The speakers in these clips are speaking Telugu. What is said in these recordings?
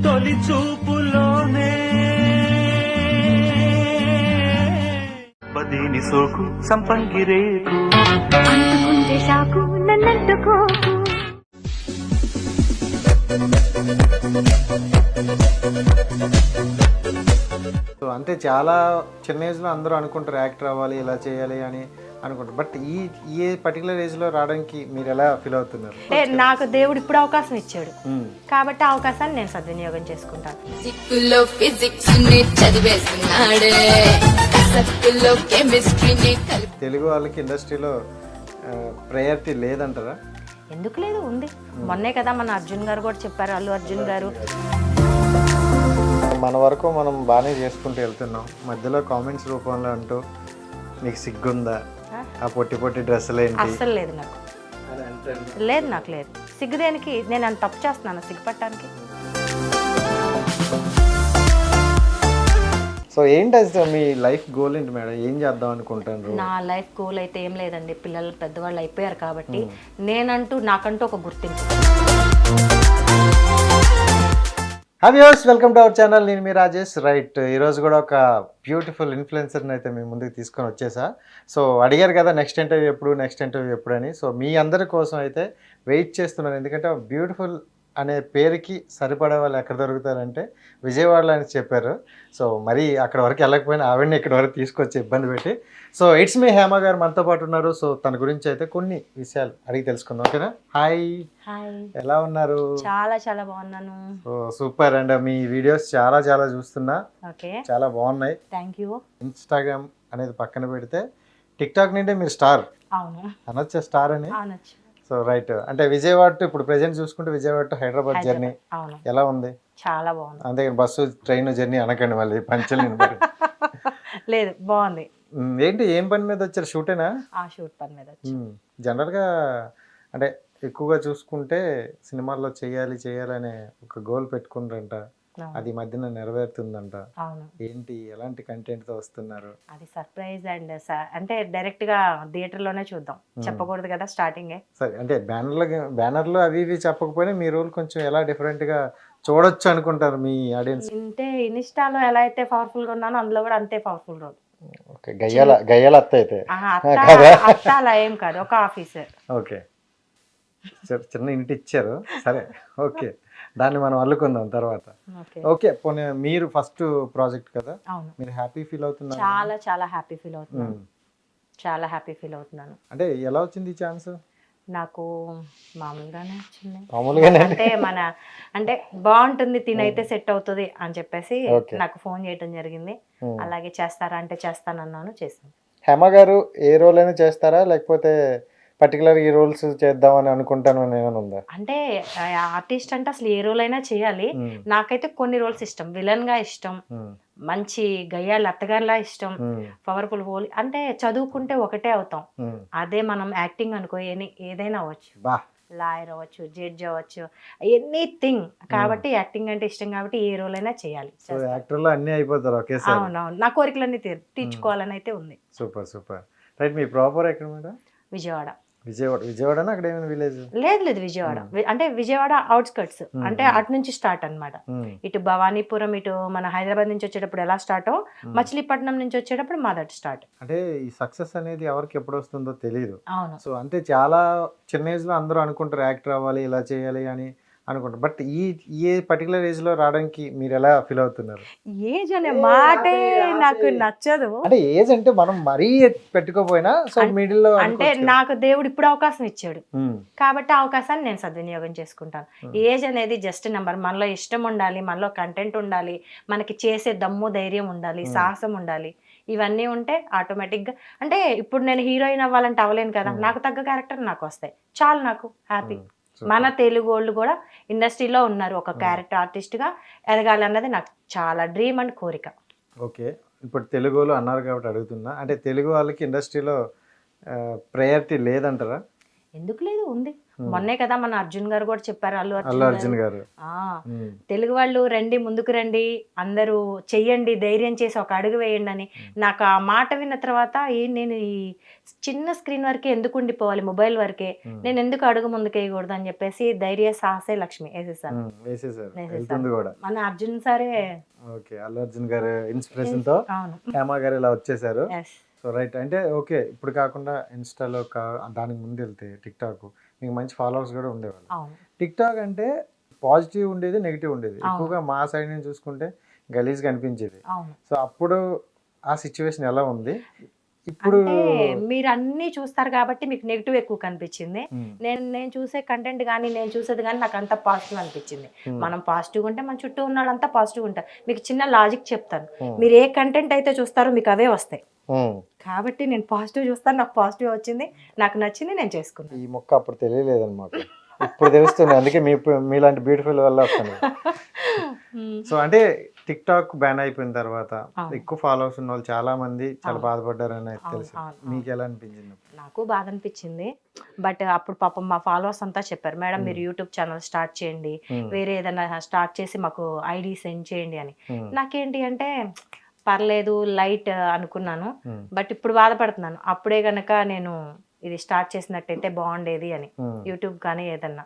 తొలి చూపులోనే బదీని సోకు సంపంగి రేకు అంటుకుంటే షాకు నన్నంటుకోకు. సో అంటే చాలా చిన్న ఏజ్లో అందరూ అనుకుంటారు యాక్టర్ అవ్వాలి ఇలా చేయాలి అని అనుకుంటారు. బట్ ఈ పర్టికులర్ ఏజ్లో రావడానికి మీరు ఎలా ఫీల్ అవుతున్నారు? అంటే నాకు దేవుడు ఇప్పుడు అవకాశం ఇచ్చాడు కాబట్టి ఆ అవకాశాన్ని నేను సద్వినియోగం చేసుకుంటాను. ఫిజిక్స్లో ఫిజిక్స్ చదివేస్తున్నాడే, కసక్కులో కెమిస్ట్రీని కలిపి. తెలుగు వాళ్ళకి ఇండస్ట్రీలో ప్రయారిటీ లేదంటారా? ఎందుకు లేదు, ఉంది. మొన్నే కదా మన అర్జున్ గారు కూడా చెప్పారు, అల్లు అర్జున్ గారు. మన వరకు మనం బాగానే చేసుకుంటూ వెళ్తున్నాం, మధ్యలో కామెంట్స్ రూపంలో అంటూ నీకు సిగ్గుందా, ఆ పొట్టి పొట్టి డ్రెస్సులు ఏంటి? అస్సలు లేదు నాకు, లేదు నాకు లేదు సిగ్గు. దేనికి? నేను అంత తప్పు చేస్తున్నాను సిగ్గుపట్టడానికి? సో ఏంటి అసలు మీ లైఫ్ గోల్ ఏంటి మేడం? ఏం చేద్దాం అనుకుంటారు? నా లైఫ్ గోల్ అయితే ఏం లేదండి. పిల్లలు పెద్దవాళ్ళు అయిపోయారు కాబట్టి నాకంటూ ఒక గుర్తింపు. Hi viewers, welcome to our channel. నేను మీ రాజేష్. రైట్, ఈరోజు కూడా ఒక బ్యూటిఫుల్ ఇన్ఫ్లుయెన్సర్ని అయితే మీ ముందుకు తీసుకొని వచ్చేసా. సో అడిగారు కదా నెక్స్ట్ ఇంటర్వ్యూ ఎప్పుడు అని. సో మీ అందరి కోసం అయితే వెయిట్ చేస్తున్నాను, ఎందుకంటే బ్యూటిఫుల్ అనే పేరుకి సరిపడే వాళ్ళు ఎక్కడ దొరుకుతారంటే విజయవాడలో అని చెప్పారు. సో మరి అక్కడ వరకు వెళ్ళకపోయినా ఆవిడని ఇక్కడ వరకు తీసుకొచ్చి ఇబ్బంది పెట్టి. సో ఇట్స్ మీ హేమ గారు మనతో పాటు ఉన్నారు. సో తన గురించి అయితే కొన్ని విషయాలు అడిగి తెలుసుకుందాం, ఓకేనా? హాయ్, ఎలా ఉన్నారు? చాలా చాలా బాగున్నాను. ఓ సూపర్ అండ్ మీ వీడియోస్ చాలా చాలా చూస్తున్నా, చాలా బాగున్నాయి. Thank you. ఇన్స్టాగ్రామ్ అనేది పక్కన పెడితే టిక్ టాక్ నుండి మీరు స్టార్ అనొచ్చా? స్టార్ అని అనొచ్చు. సో రైట్, అంటే విజయవాడ టు ఇప్పుడు ప్రెజెంట్ చూసుకుంటే విజయవాడ టు హైదరాబాద్ జర్నీ ఎలా ఉంది? చాలా బాగుంది. అంతే, బస్సు ట్రైన్ జర్నీ అనకండి మళ్ళీ పంచలు. లేదు, బాగుంది. ఏంటి, ఏం పని మీద వచ్చారు? షూటేనా? షూట్ పని మీద. జనరల్గా అంటే ఎక్కువగా చూసుకుంటే సినిమాల్లో చేయాలి అనే ఒక గోల్ పెట్టుకుంటారంట, అది మధ్యన నెరవేరుతుందంట. ఏంటి, ఎలాంటి కంటెంట్ తో వస్తున్నారు? అది సర్ప్రైజ్ అండ్ అంటే డైరెక్ట్ గా థియేటర్ లోనే చూద్దాం, చెప్పకూడదు కదా స్టార్టింగ్. సరే, అంటే బ్యానర్లు అవి ఇవి చెప్పకపోయినా మీ రోల్ కొంచెం ఎలా డిఫరెంట్ గా చూడొచ్చు అనుకుంటారు మీ ఆడియన్స్? అంటే ఇన్స్టాలో ఎలా అయితే పవర్ఫుల్ గా ఉన్నానో అందులో కూడా అంతే పవర్ఫుల్ రోల్. ఓకే, గయ్యాల అత్త అయితే అత్త అలా ఏం కాదు, ఒక ఆఫీసర్. ఓకే, చిన్న ఇంటి ఇచ్చారు, సరే ఓకే, దాన్ని మనం అల్లుకుందాం తర్వాత. ఓకే, పోనీ మీరు ఫస్ట్ ప్రాజెక్ట్ కదా, మీరు హ్యాపీ ఫీల్ అవుతున్నారు? చాలా చాలా హ్యాపీ ఫీల్ అవుతున్నాను, చాలా హ్యాపీ ఫీల్ అవుతున్నాను. అంటే ఎలా వచ్చింది ఈ ఛాన్స్? నాకు మామూలుగానే వచ్చింది. అంటే బాగుంటుంది, తినైతే సెట్ అవుతుంది అని చెప్పేసి నాకు ఫోన్ చేయడం జరిగింది. అలాగే చేస్తారా అంటే చేస్తానన్నాను, చేశాను. హేమ గారు ఏ రోల్ అయినా చేస్తారా, లేకపోతే పర్టికులర్ ఈ రోల్స్ చేద్దామని అనుకుంటాను అని ఏమైనా ఉందా? అంటే ఆర్టిస్ట్ అంటే అసలు ఏ రోల్ అయినా చేయాలి. నాకైతే కొన్ని రోల్స్ ఇష్టం. విలన్ గా ఇష్టం, మంచి గయ్యాళ్ళ అత్తగారిలా ఇష్టం, పవర్ఫుల్ హోల్. అంటే చదువుకుంటే ఒకటే అవుతాం, అదే మనం యాక్టింగ్ అనుకో ఏదైనా అవ్వచ్చు. లాయర్ అవ్వచ్చు, జడ్జ్ అవ్వచ్చు, ఎనీథింగ్. కాబట్టి యాక్టింగ్ అంటే ఇష్టం కాబట్టి ఏ రోల్ అయినా చేయాలి. అవునవును, నా కోరికలన్నీ తీర్చుకోవాలని అయితే ఉంది. Super super. రైట్, మీ ప్రాపర్ ఎక్కడ మేడం? విజయవాడ. విజయవాడ అక్కడ ఏమైనా విలేజ్? లేదు, విజయవాడ. అంటే విజయవాడ అవుట్స్కట్స్, అంటే అటు నుంచి స్టార్ట్ అన్నమాట. ఇటు భవానీపురం, ఇటు మన హైదరాబాద్ నుంచి వచ్చేటప్పుడు ఎలా స్టార్ట్, మచిలీపట్నం నుంచి వచ్చేటప్పుడు మాదటి స్టార్ట్. అంటే ఈ సక్సెస్ అనేది ఎవరికి ఎప్పుడు వస్తుందో తెలియదు. అవును. సో అంటే చాలా చిన్న ఏజ్ లో అందరూ అనుకుంటారు యాక్టర్ అవ్వాలి ఇలా చేయాలి అని అనుకుంటారు. బట్ ఈ పర్టికులర్ ఏజ్ లో రావడానికి మీరు ఎలా ఫీల్ అవుతున్నారు? ఏజ్ అనే మాటే నాకు నచ్చదు. అంటే ఏజ్ అంటే మనం మరీ పెట్టుకోపోయినా సో మిడిల్ లో, అంటే నాకు దేవుడు ఇప్పుడు అవకాశం ఇచ్చాడు కాబట్టి ఆ అవకాశాన్ని నేను సద్వినియోగం చేసుకుంటాను. ఏజ్ అనేది జస్ట్ నెంబర్. మనలో ఇష్టం ఉండాలి, మనలో కంటెంట్ ఉండాలి, మనకి చేసే దమ్ము ధైర్యం ఉండాలి, సాహసం ఉండాలి. ఇవన్నీ ఉంటే ఆటోమేటిక్గా, అంటే ఇప్పుడు నేను హీరోయిన్ అవ్వాలంటే అవ్వలేను కదా, నాకు తగ్గ క్యారెక్టర్ నాకు వస్తాయి చాలు, నాకు హ్యాపీ. మన తెలుగు వాళ్ళు కూడా ఇండస్ట్రీలో ఉన్నారు, ఒక క్యారెక్టర్ ఆర్టిస్ట్గా ఎదగాలి అన్నది నాకు చాలా డ్రీమ్ అండ్ కోరిక. ఓకే, ఇప్పుడు తెలుగు వాళ్ళు అన్నారు కాబట్టి అడుగుతున్నా, అంటే తెలుగు వాళ్ళకి ఇండస్ట్రీలో ప్రయారిటీ లేదంటారా? ఎందుకు లేదు, ఉంది. మొన్నే కదా మన అర్జున్ గారు కూడా చెప్పారు, అల్లు అల్లు అర్జున్ అర్జున్ గారు. గారు. ఆ, ఉమ్, తెలుగు వాళ్ళు రండి, ముందుకు రండి, అందరూ చెయ్యండి, ధైర్యం చేసి ఒక అడుగు వేయండి అని. నాకు ఆ మాట విన్న తర్వాత నేను ఈ చిన్న స్క్రీన్ వరకే ఎందుకు ఉండిపోవాలి, మొబైల్ వరకే నేను ఎందుకు అడుగు ముందుకు వేయకూడదు అని చెప్పేసి ధైర్య సాహసే లక్ష్మి వేసేసాను. వేసేసారు, వేసేసారు. వెళ్తుంది కూడా. మన అర్జున్ సారే. ఓకే, అల్లు అర్జున్ గారు ఇన్స్పిరేషన్ తో అవును. హేమ గారు ఇలా వచ్చేసారు. Yes. సో రైట్, అంటే ఓకే, ఇప్పుడు కాకుండా ఇన్స్టాలో దానికి ముందు వెళ్తే టిక్ టాక్ మీకు మంచి ఫాలోవర్స్ కూడా ఉండేవాళ్ళు. అవును. టిక్ టాక్ అంటే పాజిటివ్ ఉండేది, నెగిటివ్ ఉండేది. ఎక్కువగా మా సైడ్ నుంచి చూసుకుంటే గలీజ్గా అనిపించేది. అవును. సో అప్పుడు ఆ సిచ్యువేషన్ ఎలా ఉంది? ఇప్పుడు అంటే మీరు అన్ని చూస్తారు కాబట్టి మీకు నెగిటివ్ ఎక్కువ కనిపించింది. నేను చూసే కంటెంట్ కానీ నేను చూసేది కానీ నాకు అంత పాజిటివ్ అనిపించింది. మనం పాజిటివ్ ఉంటే మన చుట్టూ ఉన్న వాళ్ళంతా పాజిటివ్ ఉంటారు. మీకు చిన్న లాజిక్ చెప్తాను, మీరు ఏ కంటెంట్ అయితే చూస్తారో మీకు అవే వస్తాయి. కాబట్టి నేను పాజిటివ్ చూస్తాను, నాకు పాజిటివ్ వచ్చింది, నాకు నచ్చింది, నేను చేసుకున్నాను. ఈ మొక్క అప్పుడు తెలియలేదు అనమాట, ఇప్పుడు తెలుస్తుంది. అందుకే మీలాంటి బ్యూటిఫుల్ వల్ల వస్తాను. సో అంటే టిక్ టాక్ బ్యాన్ అయిపోయిన తర్వాత ఎక్కువ ఫాలోవర్స్ ఉన్న వాళ్ళు చాలా మంది చాలా బాధపడ్డారని అయితే తెలుసు. మీకు ఎలా అనిపించింది? నాకు బాధ అనిపించింది. బట్ అప్పుడు పాపం మా ఫాలోవర్స్ అంతా చెప్పారు, మేడం మీరు యూట్యూబ్ ఛానల్ స్టార్ట్ చేయండి, వేరే ఏదైనా స్టార్ట్ చేసి మాకు ఐడి సెండ్ చేయండి అని. నాకేంటి అంటే పర్లేదు లైట్ అనుకున్నాను. బట్ ఇప్పుడు బాధపడుతున్నాను, అప్పుడే గనక నేను ఇది స్టార్ట్ చేసినట్టయితే బాగుండేది అని. యూట్యూబ్ కానీ ఏదన్నా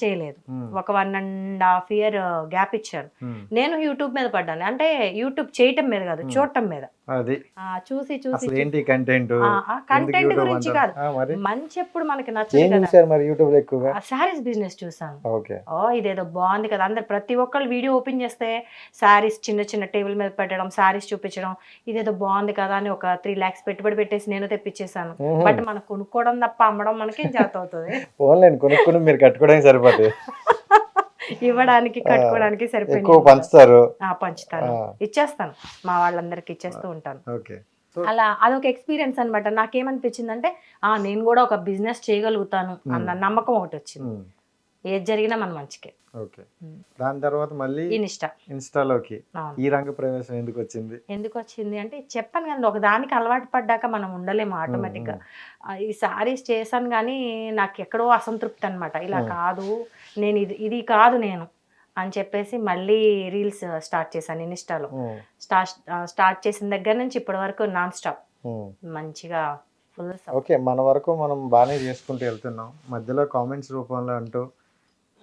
చేయలేదు. ఒక 1.5 year గ్యాప్ ఇచ్చాను. నేను యూట్యూబ్ మీద పడ్డాను, అంటే యూట్యూబ్ చేయటం మీద కాదు, చూడటం మీద. అది చూసి చూసి కంటెంట్ గురించి కాదు, మంచి ఎప్పుడు మనకి నచ్చదు కదా. శారీస్ బిజినెస్ చూసాను. ఇదేదో బాగుంది కదా, అందరు ప్రతి ఒక్కళ్ళు వీడియో ఓపెన్ చేస్తే శారీస్ చిన్న చిన్న టేబుల్ మీద పెట్టడం, శారీస్ చూపించడం, ఇదేదో బాగుంది కదా అని ఒక 3 lakhs పెట్టుబడి పెట్టేసి నేను తెప్పించేసాను. బట్ మనకు కొనుక్కోవడం తప్ప అమ్మడం మనకి జాత అవుతుంది. మీరు కట్టుకోవడానికి సరిపోతుంది, ఇవ్వడానికి కట్టుకోవడానికి సరిపోయింది. పంచుతాను, ఇచ్చేస్తాను, మా వాళ్ళందరికి ఇచ్చేస్తూ ఉంటాను. అలా అదొక ఎక్స్పీరియన్స్ అనమాట. నాకేమనిపించింది అంటే నేను కూడా ఒక బిజినెస్ చేయగలుగుతాను అన్న నమ్మకం ఒకటి వచ్చింది. ఏది జరిగినా మన మంచికే. దాని తర్వాత మళ్ళీ ఇన్స్టాలోకి ఈ రంగ ప్రవేశం ఎందుకు వచ్చింది అంటే చెప్పాను కదా, ఒక దానికి అలవాటు పడ్డాక మనం ఉండలేము ఆటోమేటిక్ గా. ఈ సారీస్ చేశాను కానీ నాకు ఎక్కడో అసంతృప్తి అనమాట. ఇలా కాదు, నేను ఇది కాదు నేను అని చెప్పేసి మళ్ళీ రీల్స్ స్టార్ట్ చేశాను ఇన్స్టాలో. స్టార్ట్ చేసిన దగ్గర నుంచి ఇప్పటి వరకు నాన్ స్టాప్ మంచిగా ఫుల్. ఓకే, మన వరకు మనం బాగానే చేసుకుంటూ వెళ్తున్నాం. మధ్యలో కామెంట్స్ రూపంలో అంటూ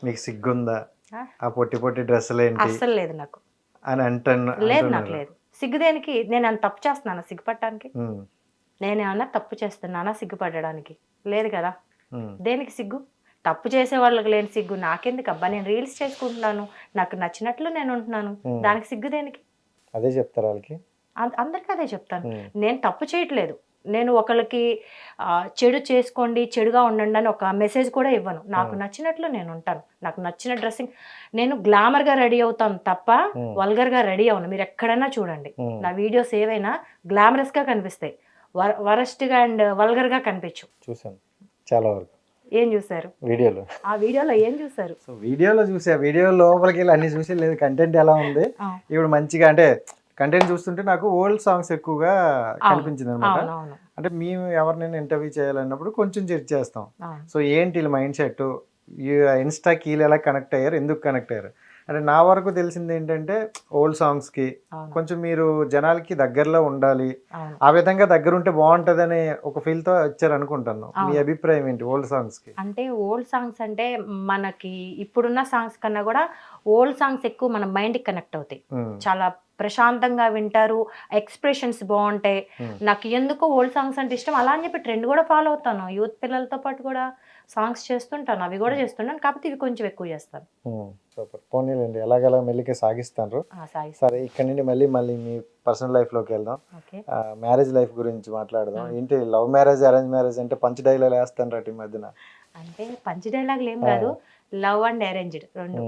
మీకు సిగ్గుందా, ఆ పొట్టి పొట్టి డ్రెస్సులు ఏంటి అస్సలు లేదు నాకు అని అంటాను. లేదు, నాకు లేదు సిగ్గు. దేనికి? నేను ఏమన్నా తప్పు చేస్తున్నానా సిగ్గుపడటానికి? నేనేమన్నా తప్పు చేస్తున్నానా సిగ్గుపడడానికి? లేదు కదా. దేనికి సిగ్గు? తప్పు చేసే వాళ్ళకి లేని సిగ్గు నాకెందుకు అబ్బా? నేను రీల్స్ చేసుకుంటున్నాను, నాకు నచ్చినట్లు నేను ఉంటున్నాను, దానికి సిగ్గు దేనికి? అదే చెప్తారు వాళ్ళకి, అందరికీ అదే చెప్తాను. నేను తప్పు చేయట్లేదు, నేను ఒకరికి చెడు చేసుకోండి, చెడుగా ఉండండి అని ఒక మెసేజ్ కూడా ఇవ్వను. నాకు నచ్చినట్లు నేను ఉంటాను, నాకు నచ్చిన డ్రెస్సింగ్. నేను గ్లామర్గా రెడీ అవుతాను తప్ప వల్గర్గా రెడీ అవును. మీరు ఎక్కడైనా చూడండి నా వీడియోస్ ఏవైనా గ్లామరస్గా కనిపిస్తాయి, వరస్ట్గా అండ్ వల్గర్గా కనిపించు. చూసాను చాలా వరకు. ఏం చూసారు వీడియోలో? ఆ వీడియోలో ఏం చూసారు? సో వీడియోలో వీడియో లోపలికి వెళ్ళి అన్ని చూసి లేదు, కంటెంట్ ఎలా ఉంది ఇప్పుడు మంచిగా. అంటే కంటెంట్ చూస్తుంటే నాకు ఓల్డ్ సాంగ్స్ ఎక్కువగా కనిపించింది అనమాట. అంటే మేము ఎవరినైనా ఇంటర్వ్యూ చేయాలన్నప్పుడు కొంచెం చెక్ చేస్తాం. సో ఏంటి వీళ్ళ మైండ్ సెట్, ఇన్స్టాకి వీళ్ళు ఎలా కనెక్ట్ అయ్యారు, ఎందుకు కనెక్ట్ అయ్యారు అంటే నా వరకు తెలిసింది ఏంటంటే ఓల్డ్ సాంగ్స్కి కొంచెం మీరు జనాలకి దగ్గరలో ఉండాలి, ఆ విధంగా దగ్గర ఉంటే బాగుంటుందని ఒక ఫీల్తో వచ్చారు అనుకుంటాను. మీ అభిప్రాయం ఏంటి ఓల్డ్ సాంగ్స్కి? అంటే ఓల్డ్ సాంగ్స్ అంటే మనకి ఇప్పుడున్న సాంగ్స్ కన్నా కూడా ఓల్డ్ సాంగ్స్ ఎక్కువ మన మైండ్కి కనెక్ట్ అవుతాయి. చాలా ప్రశాంతంగా వింటారు, ఎక్స్ప్రెషన్స్ బాగుంటాయి. నాకు ఎందుకో ఓల్డ్ సాంగ్స్ అంటే ఇష్టం. అలా అని చెప్పి ట్రెండ్ కూడా ఫాలో అవుతాను, యూత్ పిల్లలతో పాటు కూడా సాంగ్స్ చేస్తుంటాను, అవి కూడా చేస్తుంటాను. కాకపోతే ఇవి కొంచెం ఎక్కువ చేస్తాను. సూపర్, పోనీలండి, ఎలాగలా మెల్లికే సాగిస్తాను. సరే, ఇక్కడ నుండి మళ్ళీ మీ పర్సనల్ లైఫ్ లోకి వెళ్దాం. మ్యారేజ్ లైఫ్ గురించి మాట్లాడదాం. ఏంటి లవ్ మ్యారేజ్, అరేంజ్ మ్యారేజ్ అంటే పంచ్ డైలాగ్ వేస్తాను రా ఈ మధ్యన. అంటే పంచ్ డైలాగులు ఏం కాదు, లవ్ అండ్ అరేంజ్డ్ రెండు.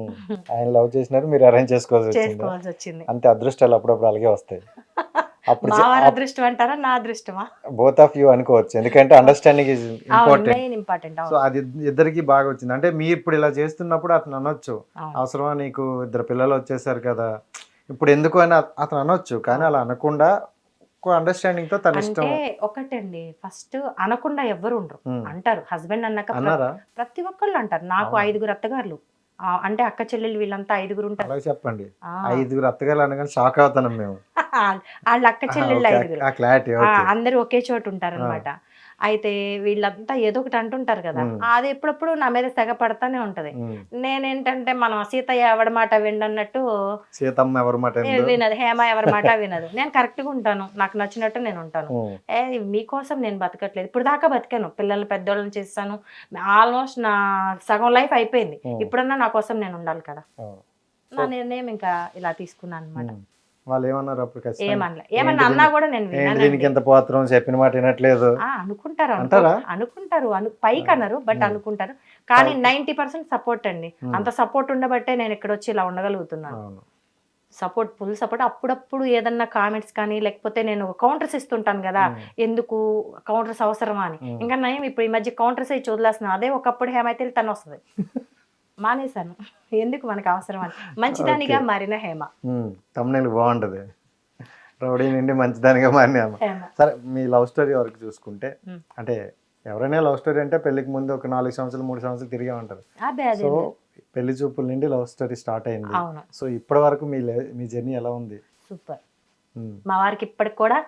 ఆయన లవ్ చేసినారు, మీరు అరేంజ్ చేసుకోవాల్సి వచ్చింది. అంతే, అదృష్టాలు అప్పుడప్పుడు అలాగే వస్తాయి. అప్పుడు అదృష్టం అంటారా, నా అదృష్టమా? బోత్ ఆఫ్ యూ అనుకోవచ్చు, ఎందుకంటే అండర్స్టాండింగ్ ఇస్ ఇంపార్టెంట్. సో అది ఇద్దరికి బాగా వచ్చింది. అంటే మీరు ఇప్పుడు ఇలా చేస్తున్నప్పుడు అతను అనొచ్చు, అవసరమా నీకు, 2 పిల్లలు వచ్చేసారు కదా ఇప్పుడు ఎందుకు అని అతను అనొచ్చు. కానీ అలా అనకుండా ఎక్కువ అండర్స్టాండింగ్ తో తన ఇష్టం అంటే ఒకటండి, ఫస్ట్ అనకుండా ఎవ్వరు ఉండరు. ఉమ్. అంటారు హస్బెండ్ అన్నాక అన్నారా ప్రతి ఒక్కళ్ళు అంటారు. నాకు అవునా? 5 అత్తగారులు, అంటే అక్క చెల్లెలు వీళ్ళంతా 5 ఉంటారు. అలా చెప్పండి. ఆ. 5 అత్తగారు అనగానే షాక్ అవుతాం మేము. వాళ్ళ అక్క చెల్లెళ్ళు 5. ఆ క్లారిటీ అందరూ ఒకే చోటు ఉంటారు అనమాట. అయితే వీళ్ళంతా ఏదో ఒకటి అంటుంటారు కదా, అది ఎప్పుడప్పుడు నా మీద తెగ పడతానే ఉంటది. నేనేంటంటే మనం సీతయ్య ఎవరి మాట వినన్నట్టు సీతమ్మ ఎవరి మాట వినదు. వినదు, హేమ ఎవరి మాట వినదు. నేను కరెక్ట్ గా ఉంటాను, నాకు నచ్చినట్టు నేను ఉంటాను. మీకోసం నేను బతకట్లేదు, ఇప్పుడు దాకా బతికాను, పిల్లల్ని పెద్దోళ్ళని చేస్తాను, ఆల్మోస్ట్ నా సగం లైఫ్ అయిపోయింది. ఇప్పుడన్నా నా కోసం నేను ఉండాలి కదా. నా నిర్ణయం ఇంకా ఇలా తీసుకున్నాను అనమాట. వాళ్ళు ఏమన్నారు అప్పుడు? ఏమన్నా అన్నా కూడా నేను దీనికి ఎంత పోత్రం, చెప్పిన మాట వినట్లేదు అనుకుంటారు. అంటారా? అనుకుంటారు, పైకి అన్నారు బట్ అనుకుంటారు. కానీ 90% సపోర్ట్ అండి. అంత సపోర్ట్ ఉండబట్టే నేను ఇక్కడ వచ్చి ఇలా ఉండగలుగుతున్నాను. Support, full support. అప్పుడప్పుడు ఏదన్నా కామెంట్స్ కానీ లేకపోతే నేను కౌంటర్స్ ఇస్తుంటాను కదా, ఎందుకు కౌంటర్స్ అవసరమా అని. ఇంకా నయం ఇప్పుడు ఈ మధ్య కౌంటర్స్ ఇచ్చి వదిలేస్తున్నాను. అదే ఒకప్పుడు హేమైతే తను వస్తుంది, మానేశాను. ఎందుకు మనకు అవసరం అని, మంచిదానిగా మారిన హేమ. తమ్ముళ్ళు బాగుంటది, రౌడీ నుండి మంచిదానిగా మారిన హేమ. సరే, మీ లవ్ స్టోరీ వరకు చూసుకుంటే, అంటే ఎవరైనా లవ్ స్టోరీ అంటే పెళ్లికి ముందు ఒక 4 సంవత్సరాలు 3 సంవత్సరాలు తిరిగే ఉంటారు. సో పెళ్లి చూపుల నుండి లవ్ స్టోరీ స్టార్ట్ అయింది. అవును. సో ఇప్పటి వరకు మీ జర్నీ ఎలా ఉంది? సూపర్. మా వారికి ఇప్పటికి కూడా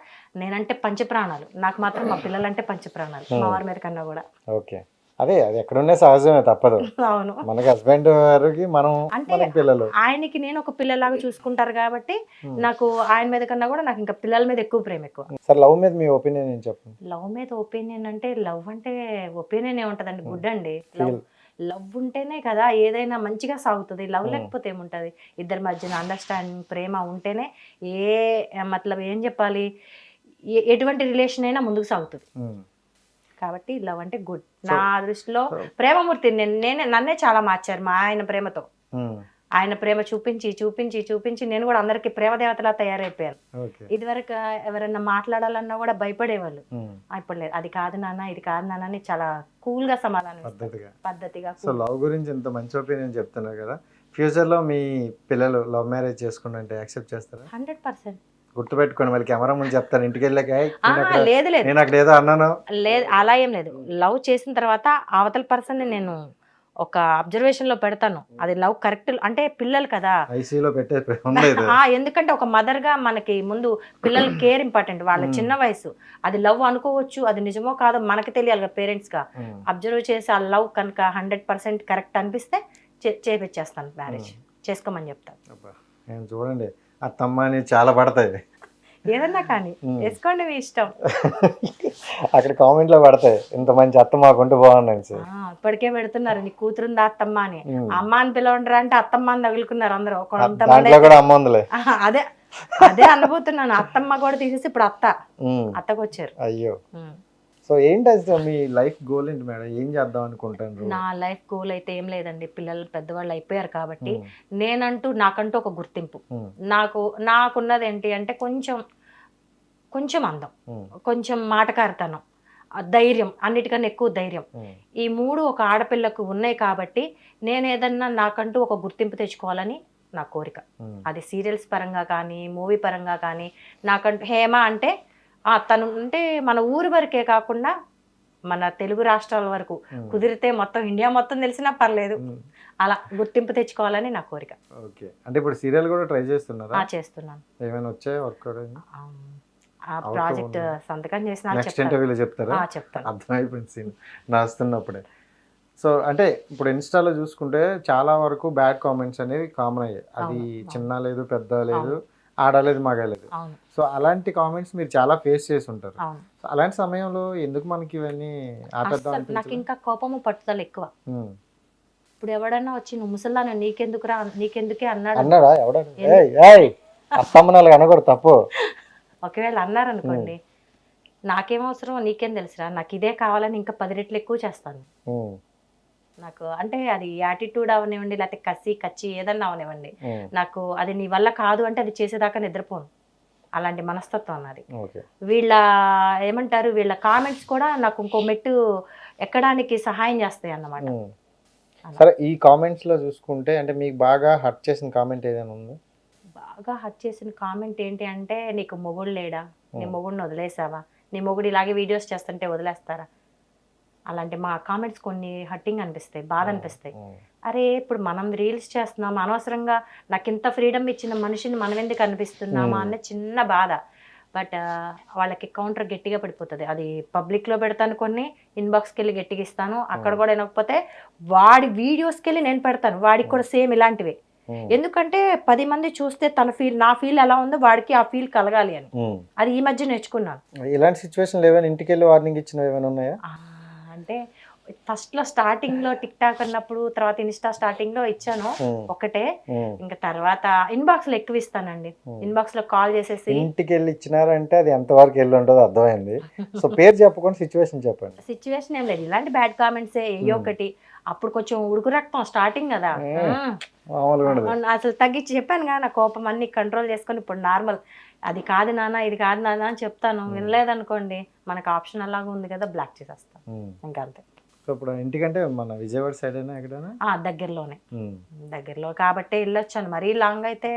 నేనంటే పంచప్రాణాలు, నాకు మాత్రం మా పిల్లలంటే పంచప్రాణాలు, మా వారి మీద కన్నా కూడా. ఓకే, అదే అది ఎక్కడున్నా సహజమే, తప్పదు. అవును. మనకి హస్బెండ్ వారికి మనం, మనకి పిల్లలు. ఆయనకి నేను ఒక పిల్లలాగా చూసుకుంటారు కాబట్టి నాకు ఆయన మీద కన్నా కూడా నాకు ఇంకా పిల్లల మీద ఎక్కువ ప్రేమ ఎక్కువ. సార్, లవ్ మీద మీ ఒపీనియన్ ఏం చెప్పండి? లవ్ మీద ఒపీనియన్ అంటే, లవ్ అంటే ఒపీనియన్ ఏముంటదండి, గుడ్ అండి. లవ్ ఉంటేనే కదా ఏదైనా మంచిగా సాగుతుంది. లవ్ లేకపోతే ఏముంటది? ఇద్దరి మధ్యన అండర్స్టాండింగ్, ప్రేమ ఉంటేనే మతలబ్ ఏం చెప్పాలి, ఎటువంటి రిలేషన్ అయినా ముందుకు సాగుతుంది. కాబట్టి లవ్ అంటే గుడ్. నా దృష్టిలో ప్రేమమూర్తి. నన్నే చాలా మార్చారు మా ఆయన ప్రేమతో. ఆయన ప్రేమ చూపించి చూపించి చూపించి నేను కూడా అందరికి ప్రేమ దేవతలా తయారైపోయాను. ఇదివరకు ఎవరన్నా మాట్లాడాలన్నా కూడా భయపడేవాళ్ళు. ఇప్పుడు లేదు, అది కాదు నాన్న, ఇది కాదు నాన్న అని చాలా కూల్ గా సమాధానం పద్ధతిగా. సో లవ్ గురించి ఇంత మంచి ఒపీనియన్ చెప్తున్నారు కదా, ఫ్యూచర్ లో మీ పిల్లలు లవ్ మ్యారేజ్ చేసుకుంటే యాక్సెప్ట్ చేస్తారా? 100%. గుర్తుపెట్టుకోండి, మళ్ళీ కెమెరా ముందు చెప్తాను ఇంటికి వెళ్ళాక, లేదు లేదు నేను అక్కడ ఏదో అన్నాను. లేదు, అలా ఏం లేదు. లవ్ చేసిన తర్వాత అవతల పర్సన్ ని నేను ఒక అబ్జర్వేషన్ లో పెడతాను. అది లవ్ కరెక్ట్ అంటే పిల్లలు కదా, ఐసీలో పెట్టే ఎందుకంటే ఒక మదర్ గా మనకి ముందు పిల్లల కేర్ ఇంపార్టెంట్. వాళ్ళ చిన్న వయసు, అది లవ్ అనుకోవచ్చు, అది నిజమో కాదో మనకి తెలియాలి పేరెంట్స్ గా. అబ్జర్వ్ చేసి ఆ లవ్ కనుక 100% కరెక్ట్ అనిపిస్తే చేపించేస్తాను, మ్యారేజ్ చేసుకోమని చెప్తాను. నేను చూడండి, అత్తమ్మని చాలా పడతాయి, ఏదన్నా కానీ వేసుకోండి మీ ఇష్టం. అక్కడ కామెంట్ లో పడతాయి, ఇంత మంచి అత్త మాకుంటూ బాగున్నాయి. ఇప్పటికే పెడుతున్నారు, నీ కూతురుందా అత్తమ్మ అని. అమ్మ అని పిలవంటారా అంటే అత్తమ్మ అని తగులుకున్నారు అందరూ. అదే అదే అనబోతున్నాను, అత్తమ్మ కూడా తీసేసి ఇప్పుడు అత్తకు వచ్చారు. అయ్యో. సో ఏంటి అసలు మీ లైఫ్ గోల్ ఏంటి మేడం? ఏం చేద్దాం అనుకుంటాను? నా లైఫ్ గోల్ అయితే ఏం లేదండి, పిల్లలు పెద్దవాళ్ళు అయిపోయారు కాబట్టి నాకంటూ ఒక గుర్తింపు. నాకున్నది ఏంటి అంటే కొంచెం అందం, కొంచెం మాటకారితనం, ధైర్యం, అన్నిటికన్నా ఎక్కువ ధైర్యం. ఈ 3 ఒక ఆడపిల్లకు ఉన్నాయి కాబట్టి నేను ఏదన్నా నాకంటూ ఒక గుర్తింపు తెచ్చుకోవాలని నా కోరిక. అది సీరియల్స్ పరంగా కానీ మూవీ పరంగా కానీ నాకంటూ హేమ అంటే తను అంటే మన ఊరి వరకే కాకుండా మన తెలుగు రాష్ట్రాల వరకు కుదిరితే మొత్తం ఇండియా మొత్తం తెలిసినా పర్లేదు, అలా గుర్తింపు తెచ్చుకోవాలని నా కోరిక. ఓకే, అంటే ఇప్పుడు సీరియల్ కూడా ట్రై చేస్తున్నారా? చేస్తున్నాను. ఏమైనా వచ్చాయి వర్క్? ఆ ప్రాజెక్ట్ సంతకం చేసిన నెక్స్ట్ ఇంటర్వ్యూలో చెప్తారా? చెప్తాను. అర్థమైపోయింది సీన్ రాస్తున్నప్పుడే. సో అంటే ఇప్పుడు ఇన్స్టాలో చూసుకుంటే చాలా వరకు బ్యాడ్ కామెంట్స్ అనేవి కామన్ అయ్యాయి. అది చిన్న లేదు, పెద్ద లేదు, ఆడలేదు, మగలేదు. సో అలాంటి కామెంట్స్ మీరు చాలా ఫేస్ చేసి ఉంటారు. సో అలాంటి సమయంలో ఎందుకు మనకి ఇవన్నీ ఆపేద్దాం? నాకు ఇంకా కోపము పట్టుదల ఎక్కువ. ఇప్పుడు ఎవడన్నా వచ్చి నువ్వు ముసల్లా నీకెందుకే అన్నాడా? అనకూడదు, తప్పు. ఒకవేళ అన్నారనుకోండి, నాకేమవసరం, నీకేం తెలుసురా, నాకు ఇదే కావాలని ఇంకా 10 రెట్లు ఎక్కువ చేస్తాను. నాకు అంటే అది యాటిట్యూడ్ అవనివ్వండి, లేకపోతే కచ్చి ఏదన్నా అవనివ్వండి, నాకు అది నీ వల్ల కాదు అంటే అది చేసేదాకా నిద్రపోను. అలాంటి మనస్తత్వం అన్నది. వీళ్ళ కామెంట్స్ కూడా నాకు ఇంకో మెట్టు ఎక్కడానికి సహాయం చేస్తాయి అన్నమాట. సరే, ఈ కామెంట్స్ లో చూసుకుంటే అంటే మీకు బాగా హర్ట్ చేసిన కామెంట్ ఏదైనా ఉందా? బాగా హర్ట్ చేసిన కామెంట్ ఏంటి అంటే, నీకు మొగుడు లేడా, నీ మొగుడిని వదిలేసావా, నీ మొగుడు ఇలాగే వీడియోస్ చేస్తుంటే వదిలేస్తారా, అలాంటి మా కామెంట్స్ కొన్ని హట్టింగ్ అనిపిస్తాయి, బాధ అనిపిస్తాయి. అరే ఇప్పుడు మనం రీల్స్ చేస్తున్నాం, అనవసరంగా నాకు ఇంత ఫ్రీడమ్ ఇచ్చిన మనిషిని మనం ఎందుకు అనిపిస్తున్నామా అనే చిన్న బాధ. బట్ వాళ్ళకి కౌంటర్ గట్టిగా పడిపోతుంది. అది పబ్లిక్లో పెడతాను, కొన్ని ఇన్బాక్స్కి వెళ్ళి గట్టిగా ఇస్తాను, అక్కడ కూడా వినకపోతే వాడి వీడియోస్కి వెళ్ళి నేను పెడతాను, వాడికి కూడా సేమ్ ఇలాంటివే. ఎందుకంటే 10 మంది చూస్తే తన ఫీల్, నా ఫీల్ ఎలా ఉందో వాడికి ఆ ఫీల్ కలగాలి అని. అది ఈ మధ్య నేర్చుకున్నాను. ఇలాంటి సిచ్యువేషన్లు ఏమైనా ఇంటికి వెళ్ళి వార్నింగ్ ఇచ్చినవి ఏమైనా ఉన్నాయా? అంటే ఫస్ట్ లో స్టార్టింగ్ లో టిక్ టాక్ అన్నప్పుడు, తర్వాత ఇన్స్టా స్టార్టింగ్ లో ఇచ్చాను ఒకటే. ఇంకా తర్వాత ఇన్బాక్స్ లో ఎక్కువ ఇస్తానండి. ఇన్బాక్స్ లో కాల్ చేసేసి ఇంటికి వెళ్ళి ఇచ్చినారంటే అది ఎంత వరకు వెళ్ళి ఉంటుందో అర్థమైంది. సో పేరు చెప్పకుండా సిచ్యువేషన్ చెప్పండి. సిచ్యువేషన్ ఏం లేదు, ఇలాంటి బ్యాడ్ కామెంట్స్ ఏ ఒకటి. అప్పుడు కొంచెం ఉడుకు రక్తం స్టార్టింగ్ కదా, అసలు తగ్గించి చెప్పాను కదా, నా కోపం అన్ని కంట్రోల్ చేసుకొని ఇప్పుడు నార్మల్. అది కాదు నాన్న, ఇది కాదు నాన్న అని చెప్తాను. వినలేదనుకోండి, మనకు ఆప్షన్ అలాగా ఉంది కదా, బ్లాక్ చేసేస్తాను ఇంకా అంతే. సో ఇప్పుడు ఇంటికంటే మన విజయవాడ సైడ్ అయినా ఎక్కడైనా దగ్గరలో కాబట్టి వెళ్ళొచ్చాను. మరీ లాంగ్ అయితే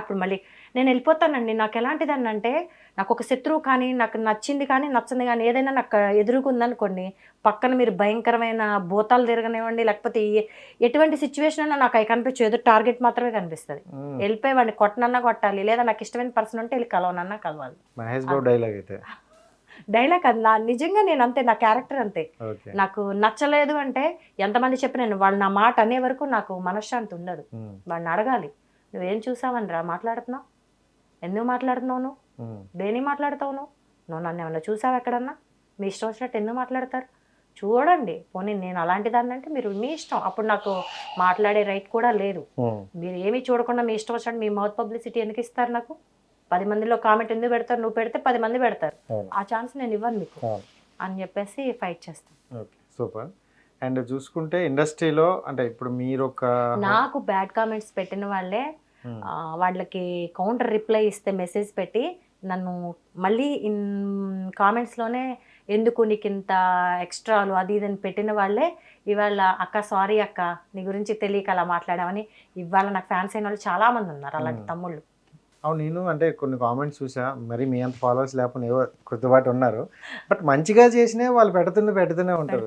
ఇప్పుడు మళ్ళీ నేను వెళ్ళిపోతానండి. నాకు ఎలాంటిదని అంటే, నాకు ఒక శత్రువు కానీ, నాకు నచ్చింది కానీ నచ్చింది కానీ ఏదైనా నాకు ఎదురుకుందనుకోండి, పక్కన మీరు భయంకరమైన భూతాలు తిరగనివ్వండి, లేకపోతే ఎటువంటి సిచ్యువేషన్ అయినా నాకు అవి కనిపించు, ఏదో టార్గెట్ మాత్రమే కనిపిస్తుంది. వెళ్ళిపోయి వాడిని కొట్టనన్నా కొట్టాలి, లేదా నాకు ఇష్టమైన పర్సన్ ఉంటే వెళ్ళి కలవనన్నా కలవాలి. మహేష్ బాబు డైలాగ్ అయితే డైలాగ్ అది నిజంగా నేను అంతే, నా క్యారెక్టర్ అంతే. నాకు నచ్చలేదు అంటే ఎంతమంది చెప్పిన వాళ్ళు నా మాట అనే వరకు నాకు మనశ్శాంతి ఉండదు. వాడిని అడగాలి, నువ్వేం చూసావని రా మాట్లాడుతున్నావు, ఎందుకు మాట్లాడుతున్నావు, నువ్వు దేని మాట్లాడుతావు, నువ్వు నన్ను ఏమన్నా చూసావు ఎక్కడన్నా, మీ ఇష్టం వచ్చినట్టు ఎందుకు మాట్లాడతారు, చూడండి. పోనీ నేను అలాంటి దాన్ని అంటే మీరు మీ ఇష్టం, అప్పుడు నాకు మాట్లాడే రైట్ కూడా లేదు. మీరు ఏమీ చూడకుండా మీ ఇష్టం వచ్చినట్టు మీ మౌత్ పబ్లిసిటీ ఎందుకు ఇస్తారు నాకు? 10 మందిలో కామెంట్ ఎందుకు పెడతారు, నువ్వు పెడితే 10 మంది పెడతారు, ఆ ఛాన్స్ నేను ఇవ్వను మీకు అని చెప్పేసి ఫైట్ చేస్తాను. Okay, super. అండ్ చూసుకుంటే ఇండస్ట్రీలో అంటే ఇప్పుడు మీరు ఒక నాకు బ్యాడ్ కామెంట్స్ పెట్టిన వాళ్ళే వాళ్ళకి కౌంటర్ రిప్లై ఇస్తే మెసేజ్ పెట్టి నన్ను మళ్ళీ కామెంట్స్లోనే ఎందుకు నీకు ఇంత ఎక్స్ట్రాలు అది ఇదని పెట్టిన వాళ్ళే ఇవాళ అక్క సారీ అక్క నీ గురించి తెలియక అలా మాట్లాడామని ఇవాళ నాకు ఫ్యాన్స్ అయిన వాళ్ళు చాలామంది ఉన్నారు, అలాంటి తమ్ముళ్ళు. అవును, నేను అంటే కొన్ని కామెంట్స్ చూసా, మరి మీ అంత ఫాలోవర్స్ లేకుండా ఏవో కొద్దిపాటు ఉన్నారు, బట్ మంచిగా చేసినా వాళ్ళు పెడుతూనే ఉంటారు.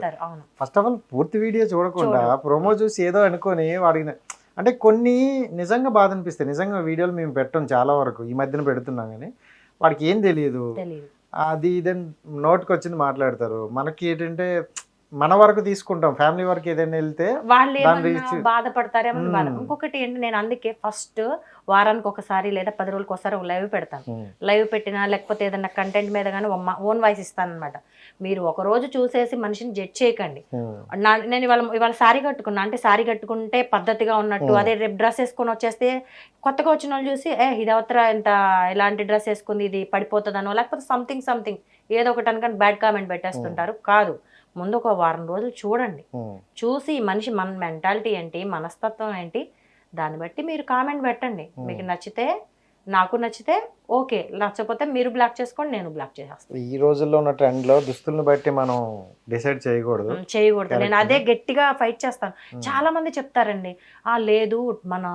ఫస్ట్ ఆఫ్ ఆల్ పూర్తి వీడియో చూడకుండా ప్రోమో చూసి ఏదో అనుకొని వాడికి అంటే కొన్ని నిజంగా బాధ అనిపిస్తాయి. నిజంగా వీడియోలు మేము పెట్టాం చాలా వరకు, ఈ మధ్యన పెడుతున్నాం, కానీ వాడికి ఏం తెలియదు, అది ఇదని నోట్కి వచ్చింది మాట్లాడతారు. మనకి ఏంటంటే మన వరకు తీసుకుంటాం, ఫ్యామిలీ వరకు ఏదైనా వెళ్తే వాళ్ళు బాధపడతారేమో బాధ. ఇంకొకటి ఏంటి, నేను అందుకే ఫస్ట్ వారానికి ఒకసారి లేదా 10 రోజులకు ఒకసారి ఒక లైవ్ పెడతాను. లైవ్ పెట్టినా లేకపోతే ఏదైనా కంటెంట్ మీద కానీ ఓన్ వాయిస్ ఇస్తాను అనమాట. మీరు ఒక రోజు చూసేసి మనిషిని జడ్జ్ చేయకండి. నేను ఇవాళ సారీ కట్టుకున్నా అంటే సారీ కట్టుకుంటే పద్ధతిగా ఉన్నట్టు, అదే రేపు డ్రెస్ వేసుకొని వచ్చేస్తే కొత్తగా వచ్చిన వాళ్ళు చూసి ఇది అవతర ఇంత ఇలాంటి డ్రెస్ వేసుకుంది ఇది పడిపోతుందనో లేకపోతే సంథింగ్ ఏదో ఒకటి అనుకొని బ్యాడ్ కామెంట్ పెట్టేస్తుంటారు. కాదు, ముందు ఒక వారం రోజులు చూడండి, చూసి మనిషి మన మెంటాలిటీ ఏంటి, మనస్తత్వం ఏంటి, దాన్ని బట్టి మీరు కామెంట్ పెట్టండి. మీకు నచ్చితే నాకు నచ్చితే ఓకే, నచ్చకపోతే మీరు బ్లాక్ చేసుకోండి, నేను బ్లాక్ చేసేస్తాను. ఈ రోజుల్లో ఉన్న ట్రెండ్లో దుస్తులను బట్టి మనం డిసైడ్ చేయకూడదు. నేను అదే గట్టిగా ఫైట్ చేస్తాను. చాలా మంది చెప్తారండి, లేదు మన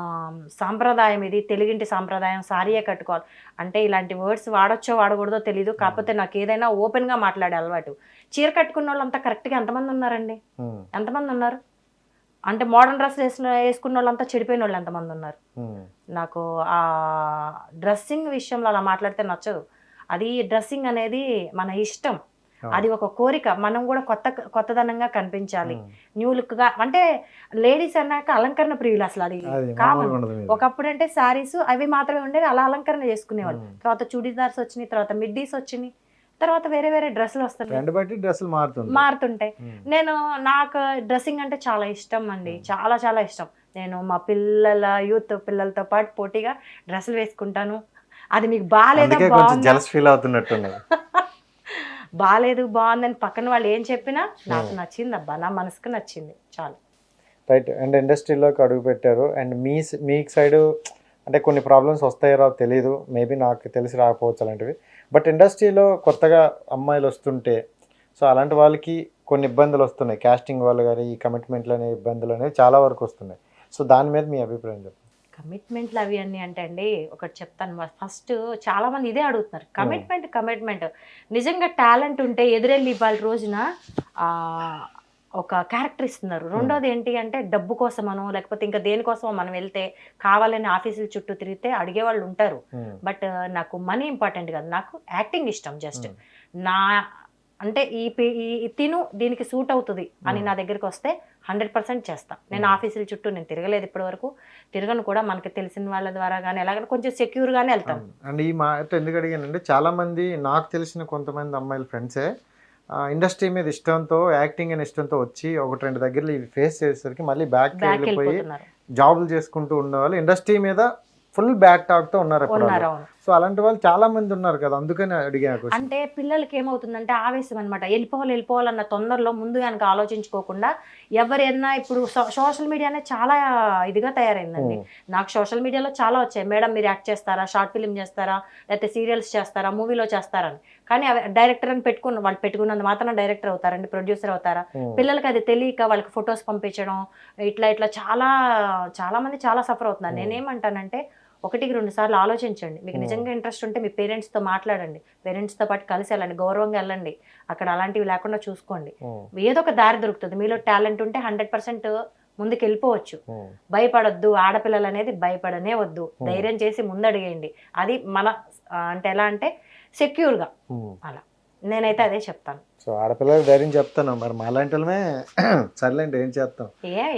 సాంప్రదాయం ఇది, తెలుగింటి సాంప్రదాయం, సారీయే కట్టుకోవాలి అంటే. ఇలాంటి వర్డ్స్ వాడొచ్చో వాడకూడదో తెలీదు, కాకపోతే నాకు ఏదైనా ఓపెన్గా మాట్లాడే అలవాటు. చీర కట్టుకున్న వాళ్ళు అంతా కరెక్ట్గా ఎంతమంది ఉన్నారండి, ఎంతమంది ఉన్నారు అంటే మోడర్న్ డ్రెస్ వేసుకున్న వాళ్ళంతా చెడిపోయిన వాళ్ళు ఎంతమంది ఉన్నారు. నాకు ఆ డ్రెస్సింగ్ విషయంలో అలా మాట్లాడితే నచ్చదు. అది డ్రెస్సింగ్ అనేది మన ఇష్టం, అది ఒక కోరిక. మనం కూడా కొత్తదనంగా కనిపించాలి, న్యూ లుక్ గా. అంటే లేడీస్ అన్నాక అలంకరణ ప్రియులు, అసలు అది కామన్. ఒకప్పుడు అంటే శారీస్ అవి మాత్రమే ఉండేవి, అలా అలంకరణ చేసుకునేవాళ్ళు. తర్వాత చుడీదార్స్ వచ్చినాయి, తర్వాత మిడ్డీస్ వచ్చినాయి, తర్వాత వేరే డ్రెస్సులు వస్తాయి, మారుతుంటాయి. నాకు డ్రెస్సింగ్ అంటే చాలా ఇష్టం అండి, చాలా ఇష్టం. నేను మా యూత్ పిల్లలతో పాటు పోటీగా డ్రెస్సులు వేసుకుంటాను. అది మీకు బాగాలేదు బాగాలేదు బాగుందని పక్కన వాళ్ళు ఏం చెప్పినా నాకు నచ్చింది అబ్బా, నా మనసుకు నచ్చింది చాలు. రైట్. అండ్ ఇండస్ట్రీలోకి అడుగు పెట్టారు, అండ్ మీ సైడ్ అంటే కొన్ని ప్రాబ్లమ్స్ వస్తాయో తెలియదు, మేబీ నాకు తెలిసి రాకపోవచ్చు అలాంటివి. బట్ ఇండస్ట్రీలో కొత్తగా అమ్మాయిలు వస్తుంటే సో అలాంటి వాళ్ళకి కొన్ని ఇబ్బందులు వస్తున్నాయి, కాస్టింగ్ వాళ్ళు కానీ ఈ కమిట్మెంట్లు అనే ఇబ్బందులు అనేవి చాలా వరకు వస్తున్నాయి. సో దాని మీద మీ అభిప్రాయం చెప్పండి. కమిట్మెంట్లు అవి అన్నీ అంటే అండి ఒకటి చెప్తాను. ఫస్ట్ చాలా మంది ఇదే అడుగుతున్నారు, కమిట్మెంట్. నిజంగా టాలెంట్ ఉంటే ఎదురెళ్ళి ఇవాళ రోజున ఒక క్యారెక్టర్ ఇస్తున్నారు. రెండోది ఏంటి అంటే డబ్బు కోసమనో లేకపోతే ఇంకా దేనికోసమో మనం వెళ్తే కావాలని ఆఫీసుల చుట్టూ తిరిగితే అడిగేవాళ్ళు ఉంటారు. బట్ నాకు మనీ ఇంపార్టెంట్ కాదు, నాకు యాక్టింగ్ ఇష్టం. జస్ట్ నా అంటే తిను దీనికి సూట్ అవుతుంది అని నా దగ్గరికి వస్తే 100% చేస్తా. నేను ఆఫీసుల చుట్టూ నేను తిరగలేదు ఇప్పటి వరకు, తిరగను కూడా. మనకి తెలిసిన వాళ్ళ ద్వారా కానీ ఎలాగైనా కొంచెం సెక్యూర్గానే వెళ్తాను. అండ్ ఈ మాట ఎందుకు అడిగానంటే చాలా మంది నాకు తెలిసిన కొంతమంది అమ్మాయిల ఫ్రెండ్సే ఇండస్ట్రీ మీద ఇష్టంతో, యాక్టింగ్ అని ఇష్టంతో వచ్చి 1-2 దగ్గరలు ఇవి ఫేస్ చేసేసరికి మళ్ళీ బ్యాక్ వెళ్ళిపోయి జాబులు చేసుకుంటూ ఉన్నవాళ్ళు ఇండస్ట్రీ మీద ఫుల్ బ్యాక్ టాక్ తో ఉన్నారు. సో అలాంటి వాళ్ళు చాలా మంది ఉన్నారు కదా, అందుకని అడిగాను. అంటే పిల్లలకి ఏమవుతుందంటే ఆవేశం అనమాట, వెళ్ళిపోవాలన్న తొందరలో ముందు కనుక ఆలోచించుకోకుండా ఎవరైనా ఇప్పుడు సోషల్ మీడియానే చాలా ఇదిగా తయారైందండి. నాకు సోషల్ మీడియాలో చాలా వచ్చాయి, మేడం మీరు యాక్ట్ చేస్తారా, షార్ట్ ఫిల్మ్ చేస్తారా, లేకపోతే సీరియల్స్ చేస్తారా, మూవీలో చేస్తారని. కానీ డైరెక్టర్ అని వాళ్ళు పెట్టుకున్నంత మాత్రం డైరెక్టర్ అవుతారండి, ప్రొడ్యూసర్ అవుతారా? పిల్లలకి అది తెలియక వాళ్ళకి ఫొటోస్ పంపించడం ఇట్లా చాలా మంది చాలా సఫర్ అవుతున్నారు. నేనేమంటానంటే 1-2 సార్లు ఆలోచించండి. మీకు నిజంగా ఇంట్రెస్ట్ ఉంటే మీ పేరెంట్స్తో మాట్లాడండి, పేరెంట్స్తో పాటు కలిసి వెళ్ళండి, గౌరవంగా వెళ్ళండి, అక్కడ అలాంటివి లేకుండా చూసుకోండి. ఏదో ఒక దారి దొరుకుతుంది. మీలో టాలెంట్ ఉంటే 100% ముందుకు వెళ్ళిపోవచ్చు. భయపడొద్దు, ఆడపిల్లలు అనేది భయపడనే వద్దు, ధైర్యం చేసి ముందడిగేయండి. అది మన అంటే ఎలా అంటే సెక్యూర్గా అలా నేనైతే అదే చెప్తాను. సో ఆడపిల్లలకి ధైర్యం చెప్తాను, మరి మాలాంటి వాళ్ళమే సర్లేండి ఏం చేస్తాం,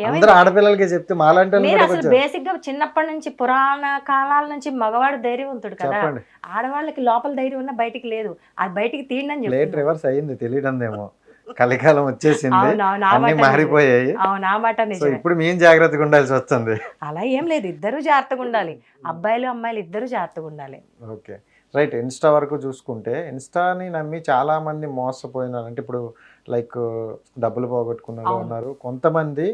అందరూ ఆడపిల్లలకి చెప్తే మాలాంటి అసలు బేసిక్ గా చిన్నప్పటి నుంచి పురాణ కాలాల నుంచి మగవాడు ధైర్యవంతుడు కదా, ఆడవాళ్ళకి లోపల ధైర్యం ఉన్న బయటికి లేదు, అది బయటికి తీయండి. లేట్ రివర్స్ అయ్యింది, తెలియడందేమో, కలికాలం వచ్చేసింది, అన్ని మారిపోయాయి. సో ఇప్పుడు మేము జాగ్రత్తగా ఉండాల్సి వస్తుంది. అలా ఏం లేదు, ఇద్దరు జాగ్రత్తగా ఉండాలి, అబ్బాయిలు అమ్మాయిలు ఇద్దరు జాగ్రత్తగా ఉండాలి. Okay right. ఇన్స్టా వరకు చూసుకుంటే ఇన్స్టాని నమ్మి చాలా మంది మోసపోయినారు. అంటే ఇప్పుడు లైక్ డబ్బులు పోగొట్టుకున్న వాళ్ళు ఉన్నారు, కొంతమంది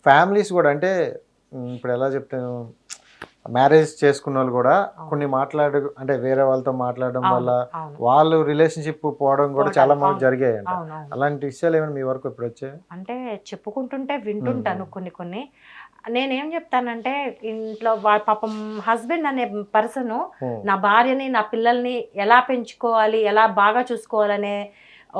ఫ్యామిలీస్ కూడా. అంటే ఇప్పుడు ఎలా చెప్తాను, మ్యారేజ్ చేసుకున్న వాళ్ళు కూడా కొన్ని అంటే వేరే వాళ్ళతో మాట్లాడడం వల్ల వాళ్ళు రిలేషన్షిప్ పోవడం కూడా చాలా మంది జరిగాయి. అలాంటి విషయాలు ఏమైనా మీ వరకు ఇప్పుడు వచ్చాయి? అంటే చెప్పుకుంటుంటే వింటుంటాను కొన్ని. నేనేం చెప్తానంటే ఇంట్లో పాపం హస్బెండ్ అనే పర్సన్ నా భార్యని నా పిల్లల్ని ఎలా పెంచుకోవాలి, ఎలా బాగా చూసుకోవాలనే